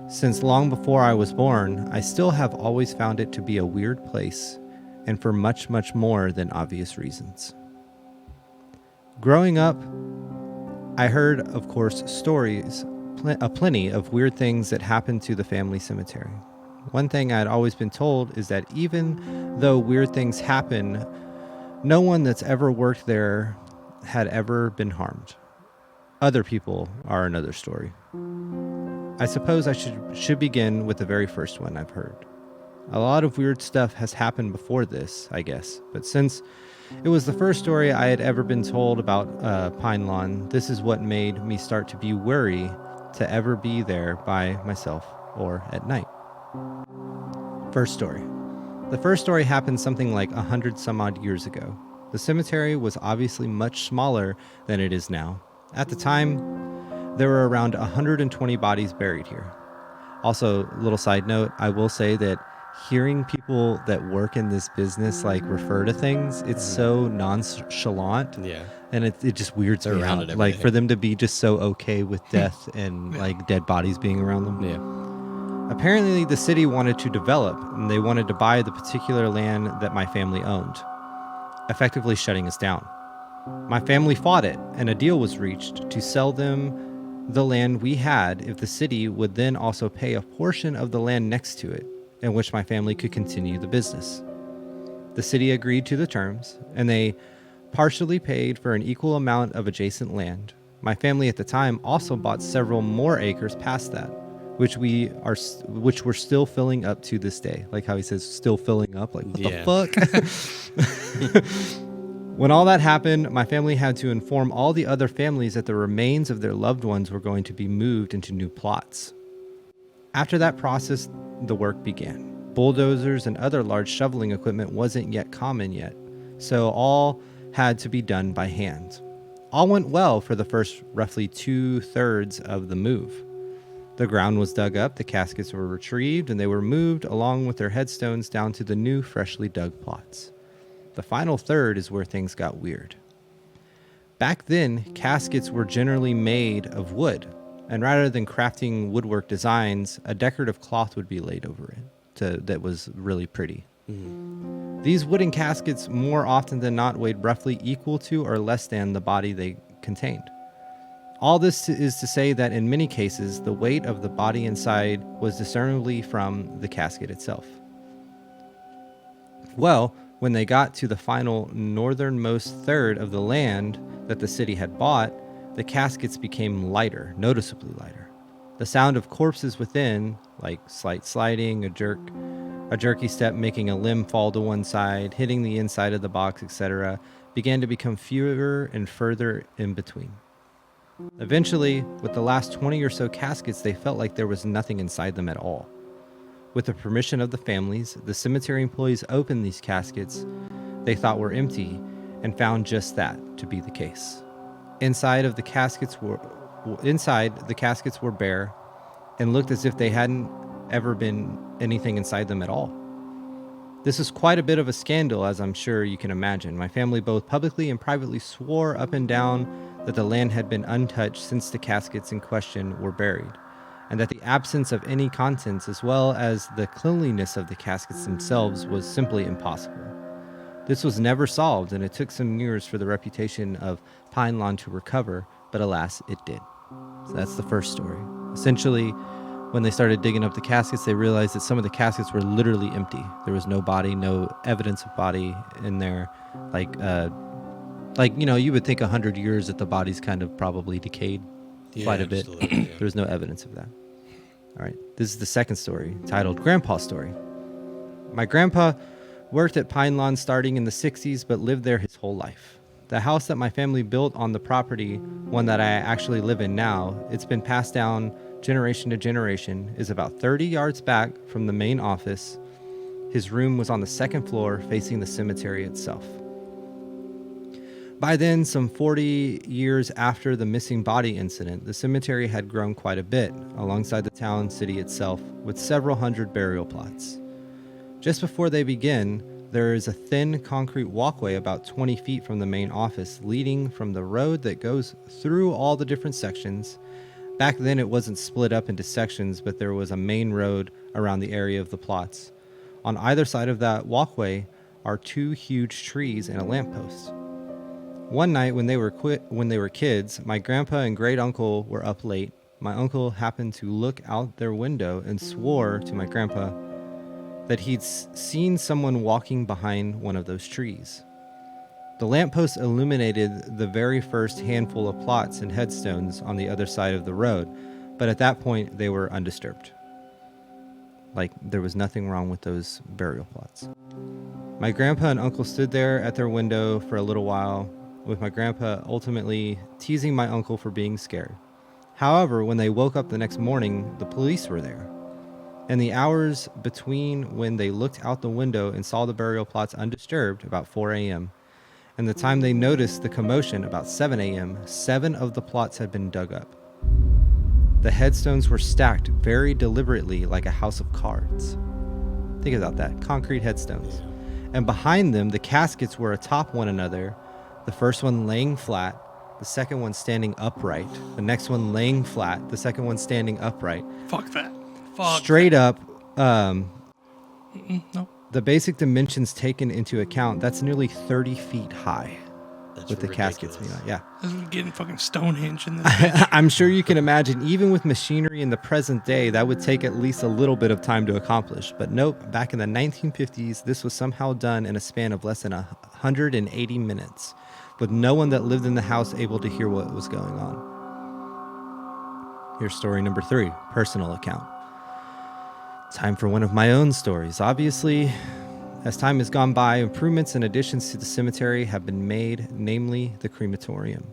since long before I was born, I still have always found it to be a weird place, and for much, much more than obvious reasons. Growing up, I heard, of course, stories, plenty of weird things that happened to the family cemetery. One thing I'd always been told is that even though weird things happen, no one that's ever worked there had ever been harmed. Other people are another story. I suppose I should begin with the very first one I've heard. A lot of weird stuff has happened before this, I guess, but since it was the first story I had ever been told about Pine Lawn, this is what made me start to be wary to ever be there by myself or at night. First story. The first story happened something like 100 some odd years ago. The cemetery was obviously much smaller than it is now. At the time, there were around 120 bodies buried here. Also, little side note, I will say that hearing people that work in this business like refer to things, it's so nonchalant. Yeah. And it just weirds They're me around out. it every Like day. for them to be just so okay with death and like dead bodies being around them. Yeah. Apparently the city wanted to develop, and they wanted to buy the particular land that my family owned, effectively shutting us down. My family fought it, and a deal was reached to sell them the land we had if the city would then also pay a portion of the land next to it, in which my family could continue the business. The city agreed to the terms, and they partially paid for an equal amount of adjacent land. My family at the time also bought several more acres past that, which we're still filling up to this day. Like how he says, still filling up. Like, what the fuck? When all that happened, my family had to inform all the other families that the remains of their loved ones were going to be moved into new plots. After that process, the work began. Bulldozers and other large shoveling equipment wasn't yet common yet, so all had to be done by hand. All went well for the first roughly 2/3 of the move. The ground was dug up, the caskets were retrieved, and they were moved along with their headstones down to the new freshly dug plots. The final third is where things got weird. Back then, caskets were generally made of wood, and rather than crafting woodwork designs, a decorative cloth would be laid over it that was really pretty. These wooden caskets more often than not weighed roughly equal to or less than the body they contained. All this is to say that in many cases, the weight of the body inside was discernibly from the casket itself. Well, when they got to the final northernmost third of the land that the city had bought, the caskets became lighter, noticeably lighter. The sound of corpses within, like slight sliding, a jerky step making a limb fall to one side, hitting the inside of the box, etc., began to become fewer and further in between. Eventually, with the last 20 or so caskets, they felt like there was nothing inside them at all. With the permission of the families, the cemetery employees opened these caskets they thought were empty and found just that to be the case. Inside, the caskets were bare and looked as if they hadn't ever been anything inside them at all. This is quite a bit of a scandal, as I'm sure you can imagine. My family both publicly and privately swore up and down that the land had been untouched since the caskets in question were buried, and that the absence of any contents as well as the cleanliness of the caskets themselves was simply impossible. This was never solved, and it took some years for the reputation of Pine Lawn to recover, but alas, it did. So that's the first story. Essentially, when they started digging up the caskets, they realized that some of the caskets were literally empty. There was no body, no evidence of body in there. Like you would think 100 years that the body's kind of probably decayed quite a bit. Yeah. There's no evidence of that. All right, this is the second story, titled Grandpa's Story. My grandpa worked at Pine Lawn starting in the 60s, but lived there his whole life. The house that my family built on the property, one that I actually live in now, it's been passed down generation to generation, is about 30 yards back from the main office. His room was on the second floor facing the cemetery itself. By then, some 40 years after the missing body incident, the cemetery had grown quite a bit alongside the town city itself with several hundred burial plots. Just before they begin, there is a thin concrete walkway about 20 feet from the main office leading from the road that goes through all the different sections. Back then it wasn't split up into sections, but there was a main road around the area of the plots. On either side of that walkway are 2 huge trees and a lamppost. One night when they were kids, my grandpa and great uncle were up late. My uncle happened to look out their window and swore to my grandpa that he'd seen someone walking behind one of those trees. The lamppost illuminated the very first handful of plots and headstones on the other side of the road, but at that point they were undisturbed. Like there was nothing wrong with those burial plots. My grandpa and uncle stood there at their window for a little while, with my grandpa ultimately teasing my uncle for being scared. However, when they woke up the next morning, the police were there. In the hours between when they looked out the window and saw the burial plots undisturbed, about 4 a.m., and the time they noticed the commotion, about 7 a.m., 7 of the plots had been dug up. The headstones were stacked very deliberately like a house of cards. Think about that, concrete headstones. And behind them, the caskets were atop one another, the first one laying flat, the second one standing upright, the next one laying flat, the second one standing upright. Fuck that. Straight up, No. the basic dimensions taken into account, that's nearly 30 feet high. That's with the ridiculous. caskets being on. Yeah. This is getting fucking Stonehenge in this bitch. I'm sure you can imagine, even with machinery in the present day, that would take at least a little bit of time to accomplish. But nope, back in the 1950s, this was somehow done in a span of less than 180 minutes, with no one that lived in the house able to hear what was going on. Here's story number 3, personal account. Time for one of my own stories. Obviously, as time has gone by, improvements and additions to the cemetery have been made, namely the crematorium.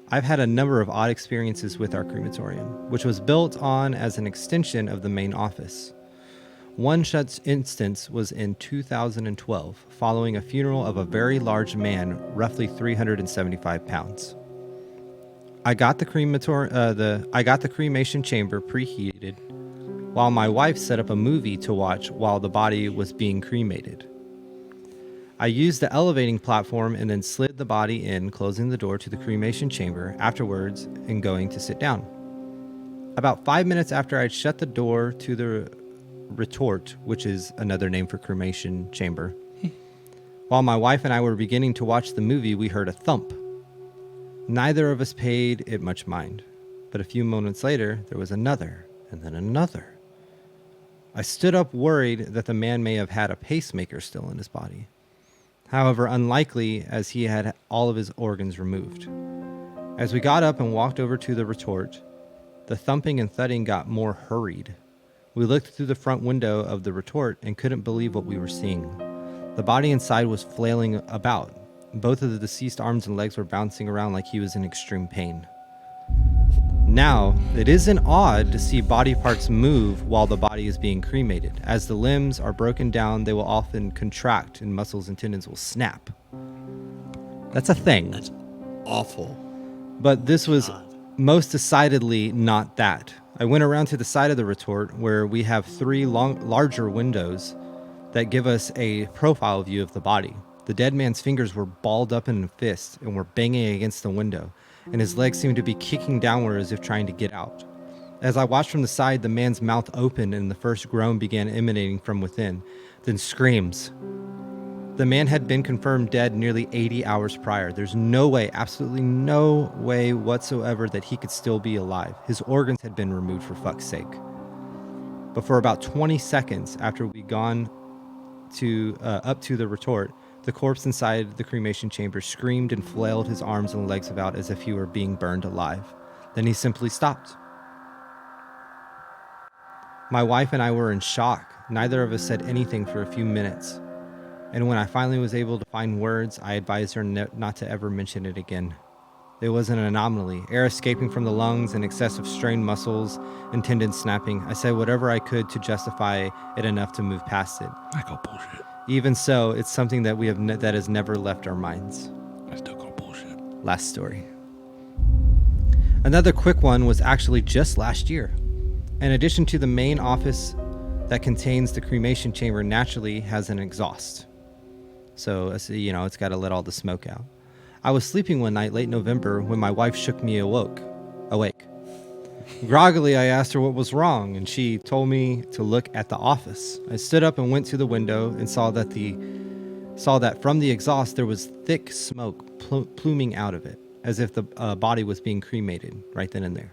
I've had a number of odd experiences with our crematorium, which was built on as an extension of the main office. One such instance was in 2012, following a funeral of a very large man, roughly 375 pounds. I got the cremation chamber preheated, while my wife set up a movie to watch while the body was being cremated. I used the elevating platform and then slid the body in, closing the door to the cremation chamber afterwards and going to sit down. About 5 minutes after I'd shut the door to the retort, which is another name for cremation chamber, while my wife and I were beginning to watch the movie, we heard a thump. Neither of us paid it much mind, but a few moments later, there was another, and then another. I stood up worried that the man may have had a pacemaker still in his body. However, unlikely, as he had all of his organs removed. As we got up and walked over to the retort, the thumping and thudding got more hurried. We looked through the front window of the retort and couldn't believe what we were seeing. The body inside was flailing about. Both of the deceased arms and legs were bouncing around like he was in extreme pain. Now, it isn't odd to see body parts move while the body is being cremated. As the limbs are broken down, they will often contract and muscles and tendons will snap. That's a thing. That's awful. But this was most decidedly not that. I went around to the side of the retort where we have 3 larger windows that give us a profile view of the body. The dead man's fingers were balled up in a fist and were banging against the window, and his legs seemed to be kicking downward as if trying to get out. As I watched from the side, the man's mouth opened and the first groan began emanating from within, then screams. The man had been confirmed dead nearly 80 hours prior. There's no way, absolutely no way whatsoever that he could still be alive. His organs had been removed, for fuck's sake. But for about 20 seconds after we'd gone up to the retort, the corpse inside the cremation chamber screamed and flailed his arms and legs about as if he were being burned alive. Then he simply stopped. My wife and I were in shock. Neither of us said anything for a few minutes. And when I finally was able to find words, I advised her not to ever mention it again. It was an anomaly, air escaping from the lungs and excessive strained muscles and tendon snapping. I said whatever I could to justify it enough to move past it. I call bullshit. Even so, it's something that that has never left our minds. I still call bullshit. Last story. Another quick one was actually just last year. In addition to the main office that contains the cremation chamber naturally has an exhaust. So, it's got to let all the smoke out. I was sleeping one night late November when my wife shook me awake. Groggily, I asked her what was wrong, and she told me to look at the office. I stood up and went to the window and saw that from the exhaust there was thick smoke pluming out of it, as if the body was being cremated right then and there.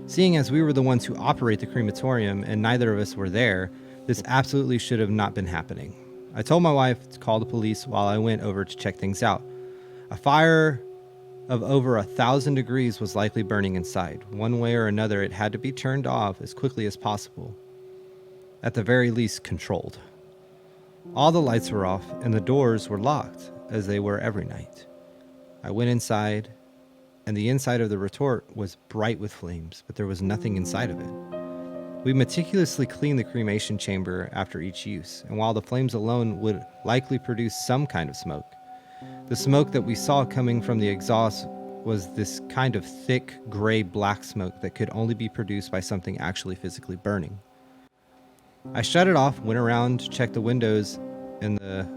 Seeing as we were the ones who operate the crematorium and neither of us were there, this absolutely should have not been happening. I told my wife to call the police while I went over to check things out. A fire of over 1,000 degrees was likely burning inside. One way or another, it had to be turned off as quickly as possible. At the very least, controlled. All the lights were off and the doors were locked, as they were every night. I went inside, and the inside of the retort was bright with flames, but there was nothing inside of it. We meticulously cleaned the cremation chamber after each use, and while the flames alone would likely produce some kind of smoke, the smoke that we saw coming from the exhaust was this kind of thick, gray-black smoke that could only be produced by something actually physically burning. I shut it off, went around, checked the windows and the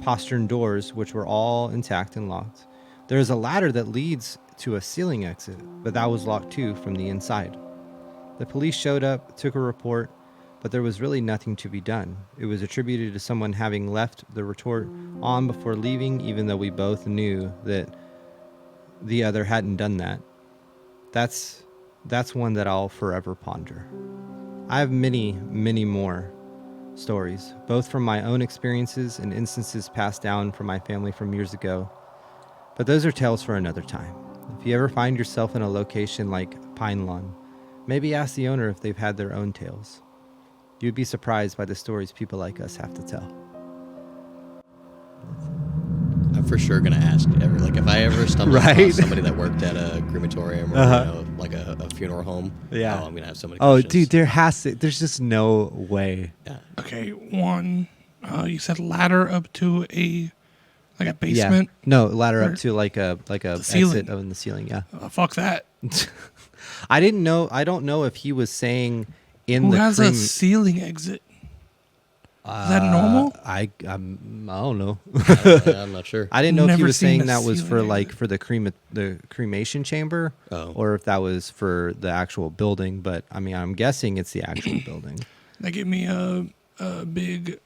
postern doors, which were all intact and locked. There is a ladder that leads to a ceiling exit, but that was locked too from the inside. The police showed up, took a report, but there was really nothing to be done. It was attributed to someone having left the retort on before leaving, even though we both knew that the other hadn't done that. That's one that I'll forever ponder. I have many, many more stories, both from my own experiences and instances passed down from my family from years ago. But those are tales for another time. If you ever find yourself in a location like Pine Lawn, maybe ask the owner if they've had their own tales. You'd be surprised by the stories people like us have to tell. I'm for sure gonna ask if I ever stumble Right? across somebody that worked at a crematorium or like a funeral home. Yeah. I'm gonna have so many Oh, questions. dude, there's just no way. Yeah. Okay, one, you said ladder up to a basement. Yeah. No, ladder Or up to like a ceiling. exit in the ceiling. Yeah. Fuck that. I didn't know. I don't know if he was saying in Who the has a ceiling exit? Is that normal? I don't know. I'm not sure. I didn't know if he Never was seen saying a that was for ceiling like exit. for the cremation chamber, or if that was for the actual building. But I mean, I'm guessing it's the actual building. They give me a big,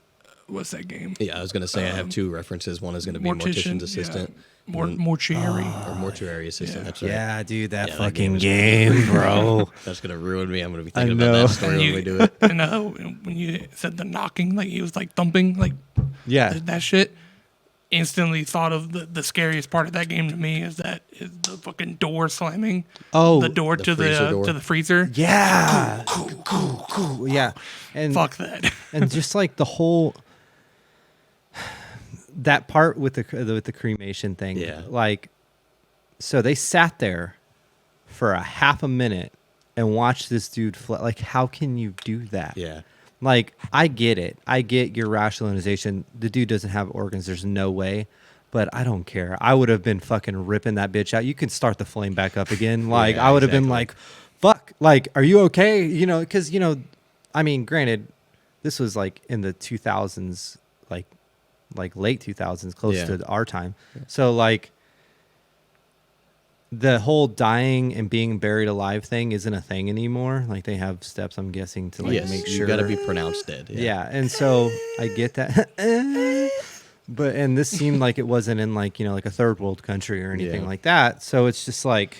what's that game? Yeah, I was gonna say I have two references. One is gonna be mortician's assistant. Mortuary. Or mortuary assistant. Yeah. That's right. Yeah, dude, that Yeah, that fucking game game, bro. That's gonna ruin me. I'm gonna be I thinking about know. that story when we do it. And when you said the knocking, like he was like thumping, like Yeah, that shit, instantly thought of the scariest part of that game to me is the fucking door slamming. Oh, the door the to freezer door. to the freezer. yeah, cool. Yeah, and Fuck that. and just like the whole that part with the cremation thing. Yeah. Like, so they sat there for a half a minute and watched this dude like, how can you do that? Yeah. Like, I get it. I get your rationalization. The dude doesn't have organs. There's no way. But I don't care. I would have been fucking ripping that bitch out. You can start the flame back up again. Like, Yeah, I would have been exactly. like, fuck. Like, are you okay? Because, I mean, granted, this was like in the 2000s, like late 2000s, close Yeah. to our time. So, like, the whole dying and being buried alive thing isn't a thing anymore. Like, they have steps, I'm guessing, to like Yes, make you sure. gotta be pronounced dead. Yeah, and so I get that. And this seemed like it wasn't in like a third world country or anything Yeah. like that. So it's just like,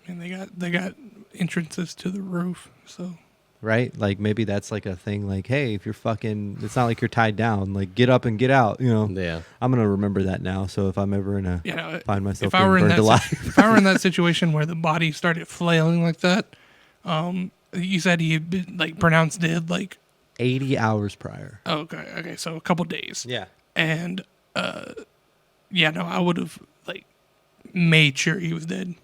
And they got entrances to the roof, so right? Like maybe that's like a thing. Like, hey, if you're fucking, it's not like you're tied down. Like, get up and get out. Yeah. I'm gonna remember that now. So if I'm ever find myself if I being were in burned that alive, if I were in that situation where the body started flailing like that, you said he had been like pronounced dead like 80 hours prior. Okay, so a couple days. Yeah. And yeah, no, I would have like made sure he was dead.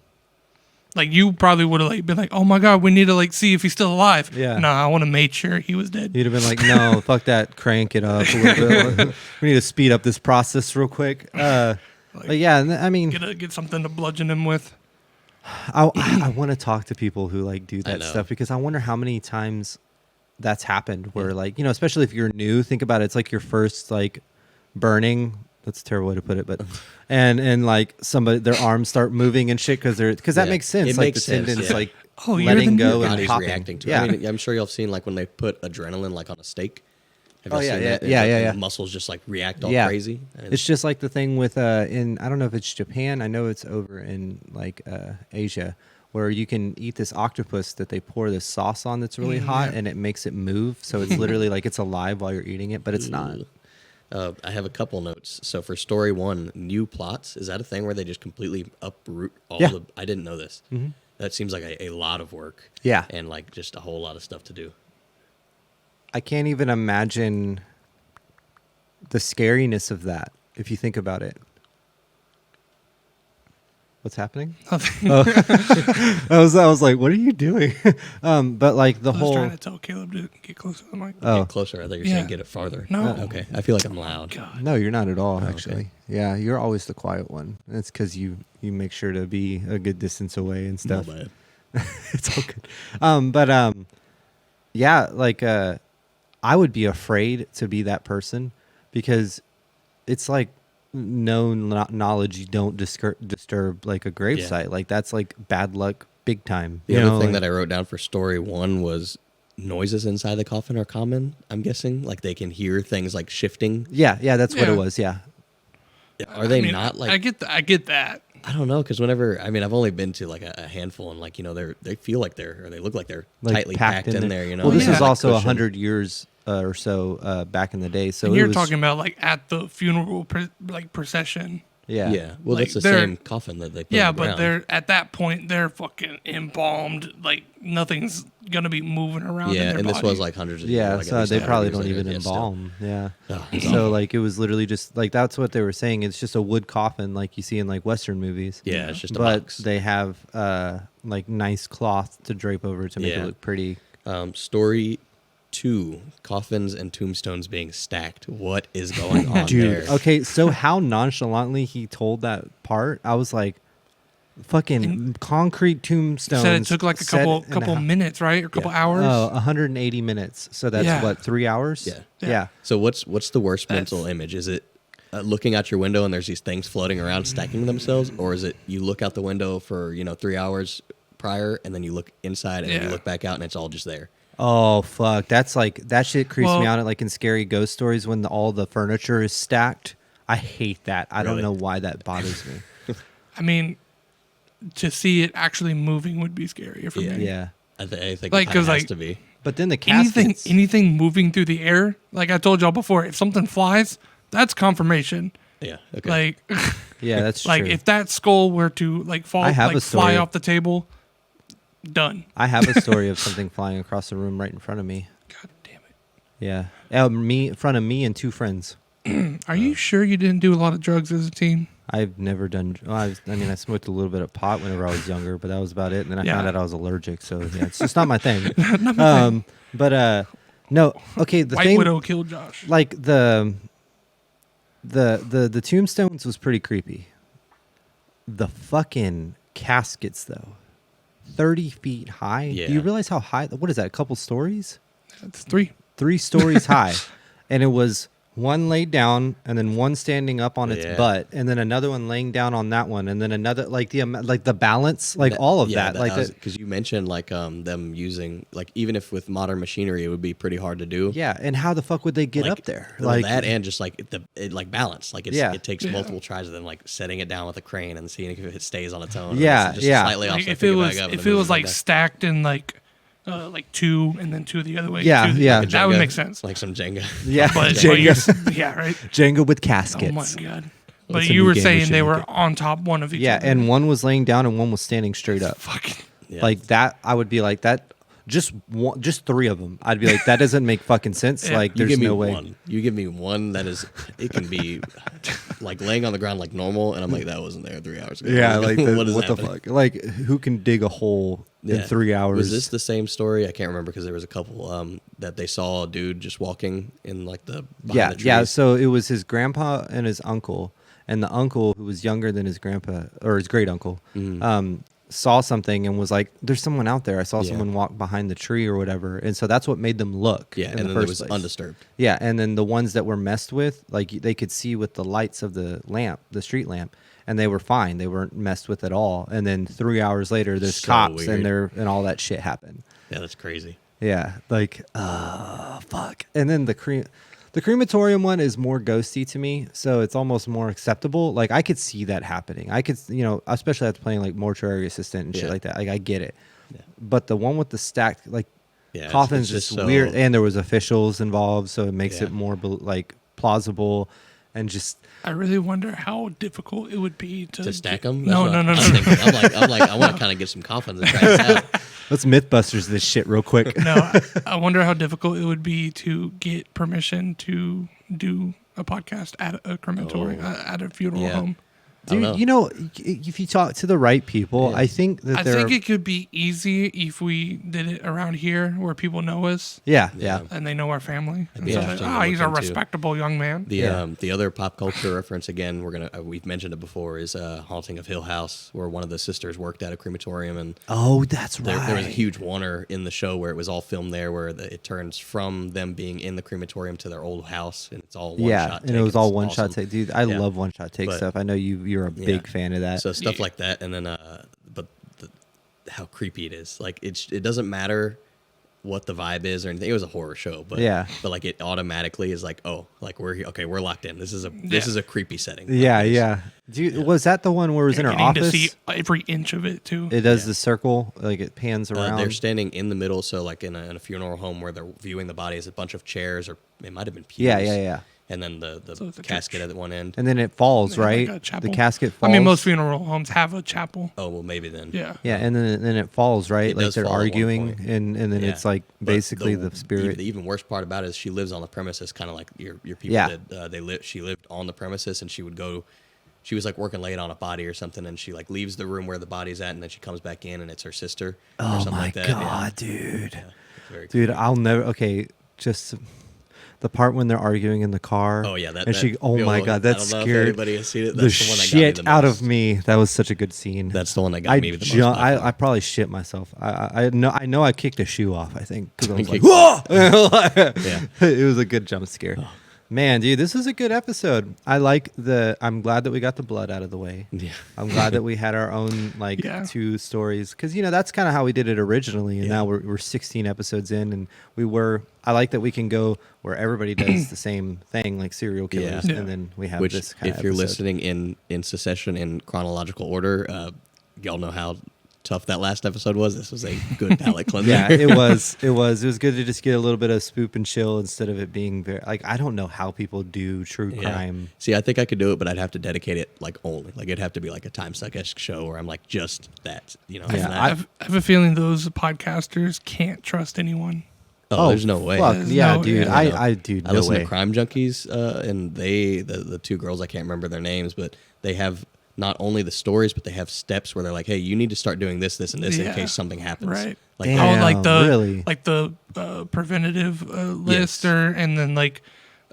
Like you probably would have like been like, "Oh my god, we need to like see if he's still alive." Yeah. No, I want to make sure he was dead. You'd have been like, no, fuck that, crank it up a little bit. We need to speed up this process real quick. But yeah, I mean, Get something to bludgeon him with. I want to talk to people who like do that know. stuff because I wonder how many times that's happened where like, you know, especially if you're new, think about it. It's like your first like burning. That's a terrible way to put it, but and like somebody their arms start moving and shit because that makes sense. It Like makes the sense, tendons yeah. like Oh, you're letting the go new and Body's popping. reacting to it. Yeah. I mean, I'm sure y'all have seen like when they put adrenaline like on a steak. Have y'all Oh, yeah, seen yeah, that? yeah, Like, yeah, the yeah. Muscles just like react all Yeah. crazy. And It's just like the thing with in I don't know if it's Japan. I know it's over in like Asia where you can eat this octopus that they pour this sauce on that's really hot and it makes it move. So it's literally like it's alive while you're eating it, but it's not. I have a couple notes. So for story 1, new plots, is that a thing where they just completely uproot all Yeah. the... I didn't know this. That seems like a lot of work. Yeah. And like just a whole lot of stuff to do. I can't even imagine the scariness of that if you think about it. What's happening? Oh. I was like, what are you doing? But like the I was whole trying to tell Caleb to get closer to the mic. oh Get closer. I thought you were Yeah. saying get it farther. No. Okay. I feel like I'm loud. God. no, you're not at all okay. actually. Yeah, you're always the quiet one. It's because you make sure to be a good distance away and No stuff. bad. It's all good. But yeah, like I would be afraid to be that person because it's like known knowledge you don't disturb like a gravesite. Like that's like bad luck big time. The other thing that I wrote down for story 1 was noises inside the coffin are common, I'm guessing. Like they can hear things like shifting. yeah, that's what Yeah. it was. Yeah. Are they I mean, not like... I get that. I don't know, because whenever... I mean, I've only been to like a handful and like, you know, they feel like or they look like they're Like tightly packed in there, you know? Well, this Yeah. is Like also cushion. 100 years or so back in the day. So And it you're was, talking about like at the funeral procession. yeah. Yeah. Well, Like, that's the they're- same coffin that they put Yeah, in the but ground. they're at that point they're fucking embalmed. Like nothing's gonna be moving around. Yeah, in their and this body. was like hundreds of Yeah, years. Like, at so least they 100 probably years don't later. even Yeah, still. embalm. Yeah. Oh, it's So awful. like it was literally just like that's what they were saying. It's just a wood coffin like you see in like Western movies. Yeah, it's just a But box. they have like nice cloth to drape over to make Yeah. it look pretty. Story 2, coffins and tombstones being stacked. What is going on Dude, there? okay, so how nonchalantly he told that part, I was like, fucking concrete You tombstones. said it took like a set couple in a- minutes, right? Or a couple Yeah. hours. Oh, 180 minutes. So that's Yeah. what, 3 hours? Yeah. Yeah. So what's the worst That's- mental image? Is it looking out your window and there's these things floating around stacking themselves, or is it you look out the window for 3 hours prior and then you look inside and then you Yeah. look back out and it's all just there? Oh fuck, that's like that shit creeps me Well- out. Like in scary ghost stories when all the furniture is stacked. I hate that. I don't Really? know why that bothers me. I mean, to see it actually moving would be scarier for Yeah. me. Yeah, I think Like, it 'cause, has like, to be. but then the Anything caskets. anything moving through the air, like I told y'all before, if something flies, that's confirmation. Yeah. Okay. Like Yeah, that's like true. if that skull were to like fall, I have like a fly story. off the table, done. I have a story of something flying across the room right in front of me. God damn it. Yeah, in front of me and 2 friends. Are you sure you didn't do a lot of drugs as a teen? I've never done. Well, I smoked a little bit of pot whenever I was younger, but that was about it. And then I Yeah. found out I was allergic, so yeah, it's just not my thing. Not my thing. But no, okay. The White thing, Widow killed Josh. like the tombstones was pretty creepy. The fucking caskets though, 30 feet high. Yeah. Do you realize how high? What is that? A couple stories? That's 3. 3 stories high, and it was one laid down and then one standing up on its Yeah. butt and then another one laying down on that one and then another like the balance, like all of that, like that. because you mentioned like them using like even if with modern machinery it would be pretty hard to do. Yeah, and how the fuck would they get Like, up there? well, Like that and just like like balance. Like Yeah. it takes Yeah. multiple tries of them like setting it down with a crane and seeing if it stays on its own. or Yeah, if it's just yeah. Slightly off, Like so if pick it was back up and if then it move was like back stacked in like 2 and then 2 the other way. Yeah, 2 yeah. down. That would Jenga, make sense. Like some Jenga. yeah, But Jenga, yeah, right. Jenga with Oh caskets. my god. That's But a you new were game we saying should they make were it. on top one of each Yeah, other. and one was laying down and one was standing straight up. fucking Yeah. Like that, I would be like that. just one, just 3 of them, I'd be like, that doesn't make fucking sense. Like, You there's give me no way. one. You give me one that is. It can be like laying on the ground like normal, and I'm like, that wasn't there 3 hours ago. Yeah, like what is what the happening? fuck? Like, who can dig a hole in Yeah. 3 hours? Was this the same story? I can't remember because there was a couple that they saw a dude just walking in like the behind the Yeah. trees. So it was his grandpa and his uncle, and the uncle who was younger than his grandpa or his great uncle, saw something and was like, "There's someone out there. I saw Yeah. someone walk behind the tree or whatever." And so that's what made them look. Yeah, in and the then first it was place. undisturbed. Yeah, and then the ones that were messed with, like they could see with the lights of the lamp, the street lamp, and they were fine. They weren't messed with at all. And then 3 hours later, there's So cops weird. and all that shit happened. Yeah, that's crazy. Yeah, like fuck. And then the crematorium one is more ghosty to me, so it's almost more acceptable. Like I could see that happening. I could, especially after playing like mortuary assistant and shit Yeah. like that. Like I get it. Yeah. But the one with the stacked like Yeah, it's- coffins it's is just so- weird, and there was officials involved, so it makes Yeah. it more like plausible, and just I really wonder how difficult it would be to stack them. No. I'm like, I want to kind of get some confidence and try this out. let's MythBusters this shit real quick. No, I wonder how difficult it would be to get permission to do a podcast at a crematory, at a funeral Yeah. home. I don't Dude, know. if you talk to the right people, Yeah. I think that I there. think it could be easy if we did it around here where people know us yeah. and they know our family. And be so interesting to he's look a into. respectable young man. The other pop culture reference again, we've mentioned it before, is Haunting of Hill House, where one of the sisters worked at a crematorium, and Oh, that's right. there was a huge Warner in the show where it was all filmed there, where it turns from them being in the crematorium to their old house, and it's all one shot. and it was all one awesome. shot take. Dude, I Yeah. love one shot take But- stuff. I know you're a big fan of that. So stuff Yeah. like that, and then but how creepy it is. Like it doesn't matter what the vibe is or anything. It was a horror show, but like it automatically is like, oh, like we're here. Okay, we're locked in. This is a creepy setting. Yeah. Was that the one where it was in her Getting to office? see every inch of it too. It does the circle, like it pans around. They're standing in the middle, so like in a funeral home where they're viewing the bodies, a bunch of chairs, or it might have been pews. Yeah. And then the So it's a casket church. at one end. And then it falls, They have, right? like, a chapel. The casket falls. I mean, most funeral homes have a chapel. Oh well, maybe then. Yeah. Yeah, and then it falls, right? It Like does they're fall at one arguing, point. and then Yeah. it's like But basically the spirit. The even worse part about it is she lives on the premises, kind of like your people Yeah. did. She lived on the premises, and she would go. She was like working late on a body or something, and she like leaves the room where the body's at, and then she comes back in, and it's her sister or Oh something my like that. god, dude! Yeah. It's very Dude, creepy. I'll never. Okay, just the part when they're arguing in the car. Oh yeah, that. And she. Oh my god, that I don't know if scared anybody has seen it. the That's the one that got me shit the out most. of me. That was such a good scene. That's the one that got me the most. by far. I probably shit myself. I know I kicked a shoe off. I think because I was like, Kicked- whoa! Yeah. It was a good jump scare. Man, dude, this is a good episode. I'm glad that we got the blood out of the way. Yeah. I'm glad that we had our own Yeah. 2 stories because that's kind of how we did it originally, and Yeah. now we're 16 episodes in, and I like that we can go where everybody does the same thing, like serial killers, Yeah. and then we have Which, this kind if of you're episode. listening in succession in chronological order, y'all know how tough that last episode was. This was a good palate cleanser. Yeah, it was good to just get a little bit of spoop and chill instead of it being very like I don't know how people do true Yeah. crime. See, I think I could do it, but I'd have to dedicate it like only. Like it'd have to be like a time suck-esque show where I'm like just that. Yeah, and that. I have a feeling those podcasters can't trust anyone. There's no way. Fuck, There's yeah, no- dude. yeah. I dude, I no listen way. to Crime Junkies, and the 2 girls, I can't remember their names, but they have not only the stories, but they have steps where they're like, hey, you need to start doing this, this, and this in Yeah. case something happens. Right. Like, Damn. Like the really? like the preventative list, Yes. and then like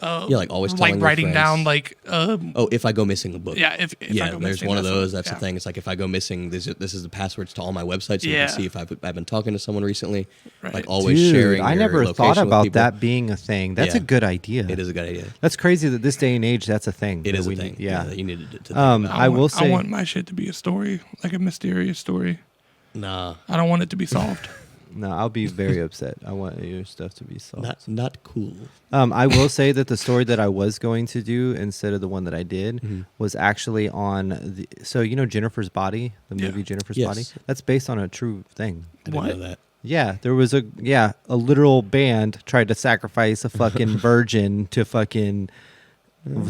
like always telling like your writing friends. down like Oh, if I go missing a book. yeah if I yeah, go there's missing, one of that's those. what- That's yeah. the thing. It's like if I go missing, this is the passwords to all my websites, so you Yeah. can see if I've been talking to someone recently. Right. Like always Dude, sharing. I your never location thought with about people. that being a thing. That's a Yeah. good idea. It is a good idea. That's crazy that this day and age that's a thing. It that is a we thing. need- Yeah. you needed to think Um, about. I will say- I want my shit to be a story, like a mysterious story. Nah, I don't want it to be solved. No, I'll be very upset. I want your stuff to be solved. not cool. I will say that the story that I was going to do instead of the one that I did was actually on the. So Jennifer's Body, the Yeah. movie Jennifer's Yes. Body. That's based on a true thing. I didn't What? know that. Yeah, there was a literal band tried to sacrifice a fucking virgin to fucking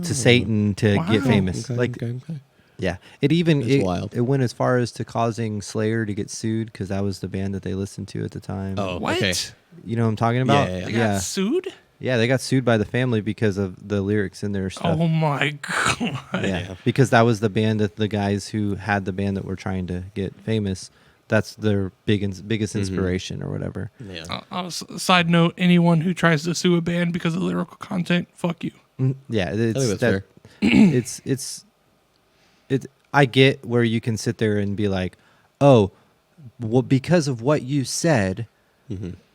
to Satan to get Wow. famous. Okay, Like okay. Yeah, it even It's wild. it went as far as to causing Slayer to get sued because that was the band that they listened to at the time. Oh, What? okay. You know what I'm talking about? Yeah, They got sued? Yeah, they got sued by the family because of the lyrics in their stuff. Oh my god. Yeah, because that was the band that the guys who had the band that were trying to get famous. That's their biggest inspiration or whatever. Yeah. On a side note, anyone who tries to sue a band because of lyrical content, fuck you. Yeah, I think that's fair. it's I get where you can sit there and be like, oh, well, because of what you said,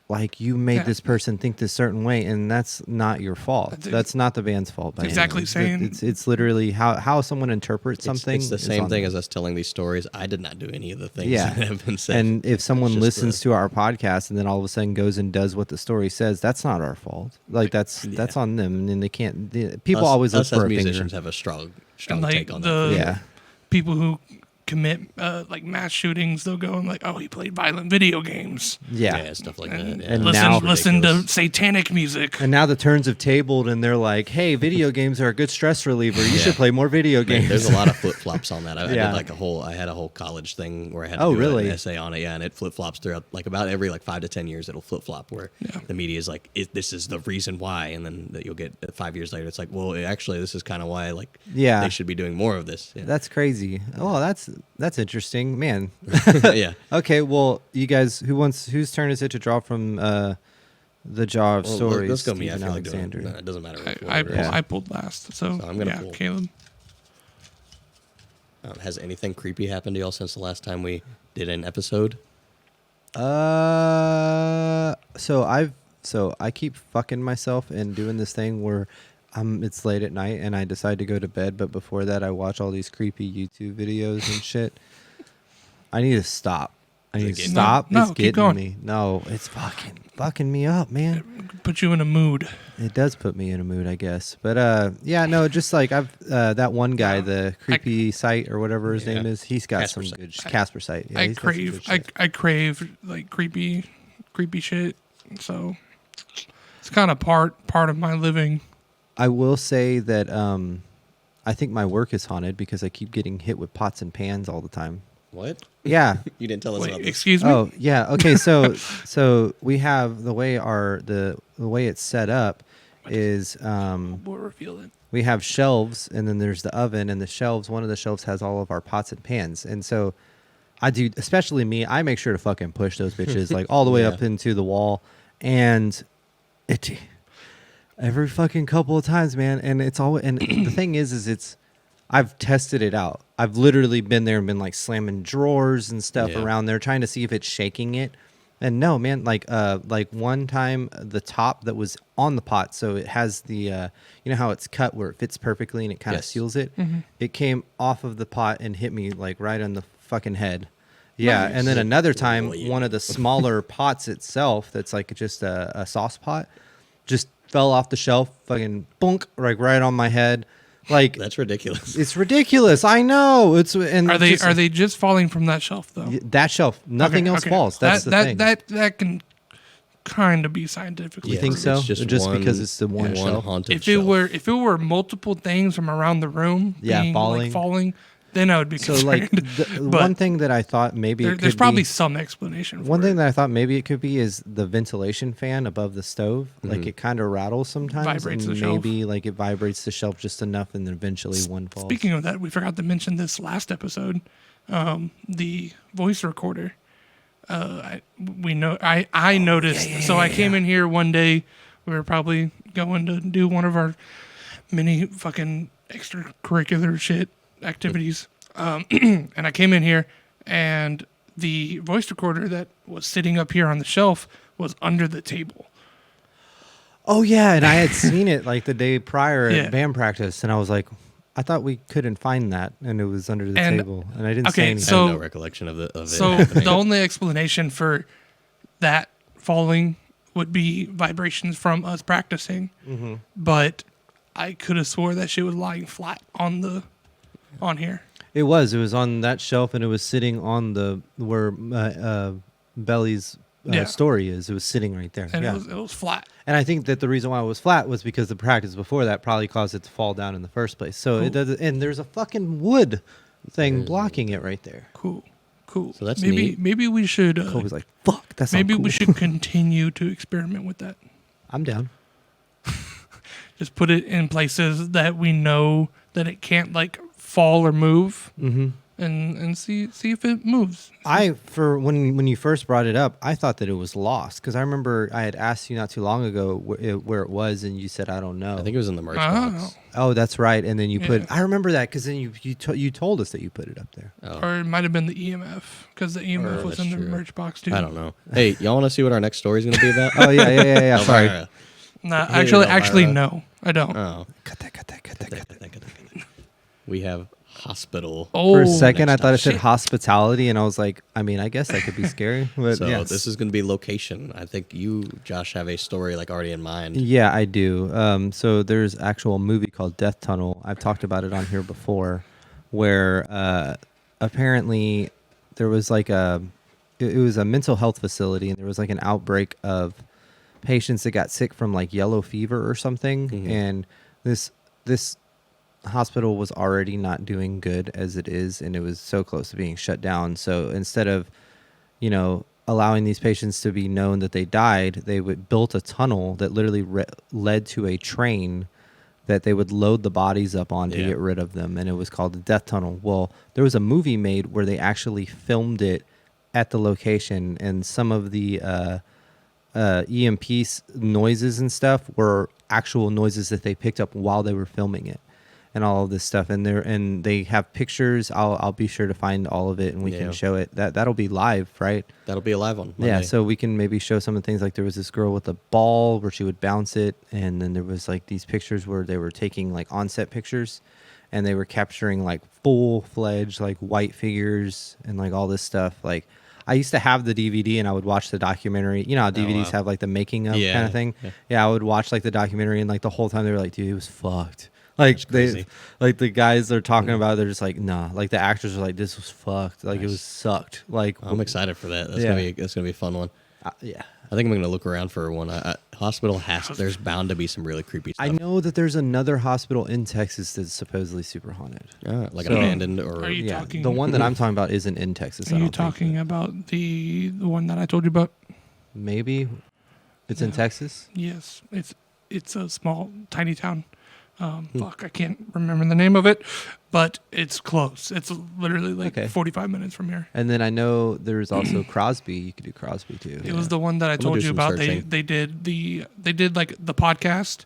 like you made Yeah. this person think this certain way, and that's not your fault. That's That's not the band's fault. By any exactly means. saying- It's literally how someone interprets something. It's the is same on thing them. as us telling these stories. I did not do any of the things Yeah. that have been said. And if someone It's just listens to our podcast and then all of a sudden goes and does what the story says, that's not our fault. Like that's on them, and then they can't. People always look us for as a musicians finger. have a strong And like take on that. the Yeah. people who commit like mass shootings, they'll go and like, oh, he played violent video games. Yeah. Stuff like And, that. And Yeah. now- listen to Ridiculous. satanic music. And now the turns have tabled, and they're like, "Hey, video games are a good stress reliever. You should play more video games." There's a lot of flip flops on that. I Yeah. did like I had a whole college thing where I had to Oh, do really? an essay on it. Yeah, and it flip flops throughout like about every 5 to 10 years. It'll flip flop where the media is like, this is the reason why, and then you'll get 5 years later. It's like, well, actually, this is kind of why. Like, Yeah. they should be doing more of this. Yeah. That's crazy. Oh, that's interesting, man. Yeah. Okay, well, you guys, whose turn is it to draw from the Jar of Well, Stories? let's go me. I Stephen feel like doing Alexander. it. It doesn't matter. I pulled last, so I'm gonna yeah, pull. Caleb. Has anything creepy happened to y'all since the last time we did an episode? So I keep fucking myself and doing this thing where it's late at night and I decide to go to bed, but before that I watch all these creepy YouTube videos and shit. I need to stop. I need to getting stop. you? No, It's keep getting going. me. No, it's fucking me up, man. Put you in a mood. It does put me in a mood, I guess. But yeah, no, just like I've that one guy, the creepy site or whatever his Yeah. name is, he's got Casper some site. good Casper site. Yeah, I he's got some crave good shit. I crave like creepy shit. So it's kind of part of my living. I will say that I think my work is haunted because I keep getting hit with pots and pans all the time. What? Yeah. You didn't tell us about Wait, this. excuse me. Oh, yeah. Okay, so we have the way the way it's set up is We'll reveal it. we have shelves and then there's the oven, and the shelves, one of the shelves has all of our pots and pans. And so I do, especially me, I make sure to fucking push those bitches like all the way Yeah. up into the wall, and it every fucking couple of times, man. And it's always, and the thing is it's, I've tested it out. I've literally been there and been like slamming drawers and stuff Yeah. around there trying to see if it's shaking it. And no, man, like one time the top that was on the pot, so it has the you know how it's cut where it fits perfectly and it kind of Yes. seals it. It came off of the pot and hit me like right on the fucking head. Yeah, and then another time, Oh, yeah. one of the smaller pots itself, that's like just a sauce pot, just fell off the shelf, fucking bonk, like right on my head. Like That's ridiculous. it's ridiculous. I know. It's and Are they just- are they just falling from that shelf though? that shelf? Nothing Okay, else okay. falls. That's that, the thing. That can kind of be scientifically. You think proven. so? It's Just because it's the one shelf? haunted If it shelf. were multiple things from around the room, Yeah, being, falling. like, falling, then I would be So concerned. like But one thing that I thought maybe it there's could probably be, some explanation. For one it. thing that I thought maybe it could be is the ventilation fan above the stove. Like it kind of rattles sometimes, Vibrates and the shelf. maybe like it vibrates the shelf just enough, and then eventually one falls. Speaking of that, we forgot to mention this last episode. The voice recorder. I noticed. I came in here one day. We were probably going to do one of our many fucking extracurricular shit activities. And I came in here, and the voice recorder that was sitting up here on the shelf was under the table. Oh yeah, and I had seen it like the day prior Yeah. at band practice, and I was like, I thought we couldn't find that, and it was under the And- table, and I didn't okay, say anything. I so- have no recollection of it. So happening. the only explanation for that falling would be vibrations from us practicing. Mm-hmm. But I could have swore that shit was lying flat on here. It was on that shelf, and it was sitting on the where Belly's Yeah. story is. It was sitting right there. And Yeah. it was flat. And I think that the reason why it was flat was because the practice before that probably caused it to fall down in the first place. So it does, and there's a fucking wood thing blocking it right there. Cool. So that's maybe neat. maybe we should Kolby's like, fuck, that's maybe not cool. we should continue to experiment with that. I'm down. Just put it in places that we know that it can't like fall or move, and see if it moves. When you first brought it up, I thought that it was lost because I remember I had asked you not too long ago where it was, and you said I don't know. I think it was in the merch box. Oh, that's right. And then you put. Yeah. I remember that because then you told us that you put it up there. Oh. Or it might have been the EMF because the EMF was that's in the true. merch box too. I don't know. Hey, y'all want to see what our next story is going to be about? Oh yeah. Sorry. Elvira. Nah, Hey, actually, Elvira. no, I don't. Oh. Cut that. We have hospital. Oh, For a second, I next thought it up. said hospitality, and I was like, I mean, I guess that could be scary. But So yes. this is going to be location. I think you, Josh, have a story like already in mind. Yeah, I do. So there's actual movie called Death Tunnel. I've talked about it on here before, where apparently there was like it was a mental health facility, and there was like an outbreak of patients that got sick from like yellow fever or something, and this hospital was already not doing good as it is, and it was so close to being shut down. So instead of allowing these patients to be known that they died, they built a tunnel that literally led to a train that they would load the bodies up on to get rid of them, and it was called the Death Tunnel. Well, there was a movie made where they actually filmed it at the location, and some of the EMP noises and stuff were actual noises that they picked up while they were filming it, and all of this stuff. And they have pictures. I'll be sure to find all of it, and we can show it. That'll be live, right? That'll be a live one. Yeah, Monday. so we can maybe show some of the things. Like there was this girl with a ball where she would bounce it, and then there was like these pictures where they were taking like on-set pictures, and they were capturing like full-fledged like white figures and like all this stuff. Like I used to have the DVD, and I would watch the documentary. You know how DVDs have like the making of kind of thing? Yeah, I would watch like the documentary, and like the whole time they were like, dude, it was fucked. Like crazy. like the guys they're talking about, they're just like, nah. Like the actors are like, this was fucked. Like it was sucked. Like I'm excited for that. That's gonna be a fun one. yeah. I think I'm gonna look around for one. Hospital there's bound to be some really creepy stuff. I know that there's another hospital in Texas that's supposally super haunted. Like So- abandoned or Are you Yeah, talking? the one that I'm talking about isn't in Texas. Are I you don't think. talking about the one that I told you about? Maybe it's in Texas. Yes, it's a small, tiny town. Fuck, I can't remember the name of it, but it's close. It's literally like Okay. 45 minutes from here. And then I know there's also Crosby. You could do Crosby too. It was the one that I gonna told do you some about. searching. They did like the podcast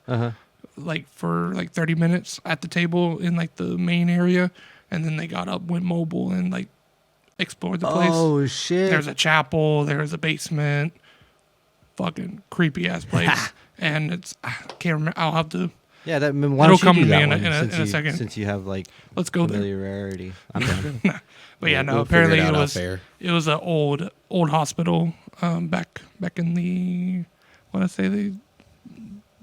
like for like 30 minutes at the table in like the main area, and then they got up, went mobile, and like explored the place. Oh shit! There's a chapel. There's a basement. Fucking creepy ass place. And I can't remember. I'll have to. Yeah, why It'll don't you come do to me that in a- one in a- since in a you- second. Since you have like Let's go there. familiarity. I'm down. But yeah, no. we'll figure Apparently it out it off was air. an old hospital back in the the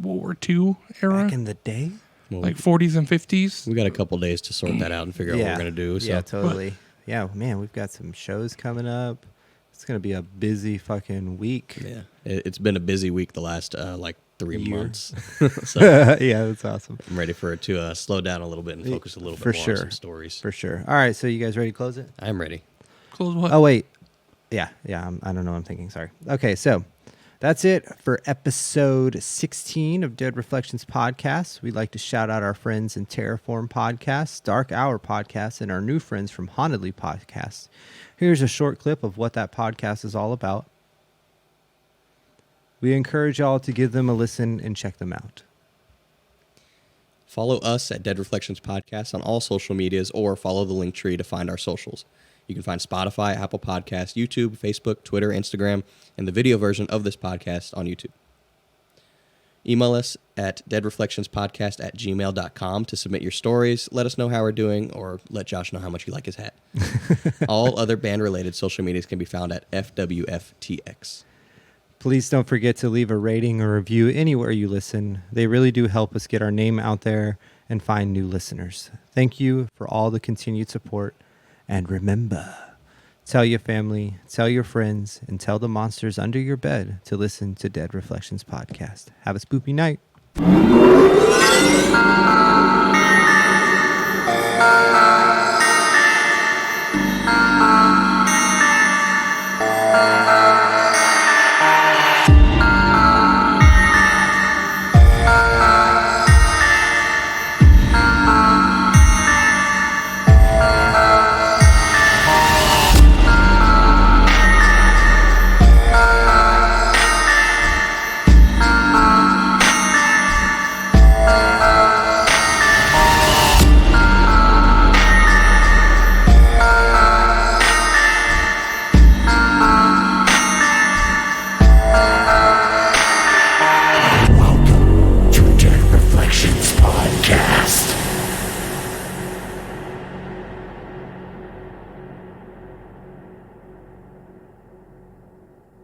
World War II era, Back in the day. Well, like 40s and 50s. we got a couple days to sort that out and figure out what we're gonna do. So Yeah, totally. Yeah, man, we've got some shows coming up. It's gonna be a busy fucking week. yeah, it's been a busy week the last like 3 Year. months. So Yeah, that's awesome. I'm ready for it to slow down a little bit and focus a little For bit more sure. on some stories. For sure. All right, so you guys ready to close it? I'm ready. Close what? Oh wait, yeah. I don't know what I'm thinking. Sorry. Okay, so that's it for episode 16 of Dead Reflections podcast. We'd like to shout out our friends in Terraform Podcasts, Dark Hour Podcast, and our new friends from Hauntedly Podcast. Here's a short clip of what that podcast is all about. We encourage y'all to give them a listen and check them out. Follow us at Dead Reflections Podcast on all social medias, or follow the link tree to find our socials. You can find Spotify, Apple Podcasts, YouTube, Facebook, Twitter, Instagram, and the video version of this podcast on YouTube. Email us at deadreflectionspodcast@gmail.com to submit your stories, let us know how we're doing, or let Josh know how much you like his hat. All other band-related social medias can be found at FWFTX. Please don't forget to leave a rating or review anywhere you listen. They really do help us get our name out there and find new listeners. Thank you for all the continued support. And remember, tell your family, tell your friends, and tell the monsters under your bed to listen to Dead Reflections podcast. Have a spoopy night.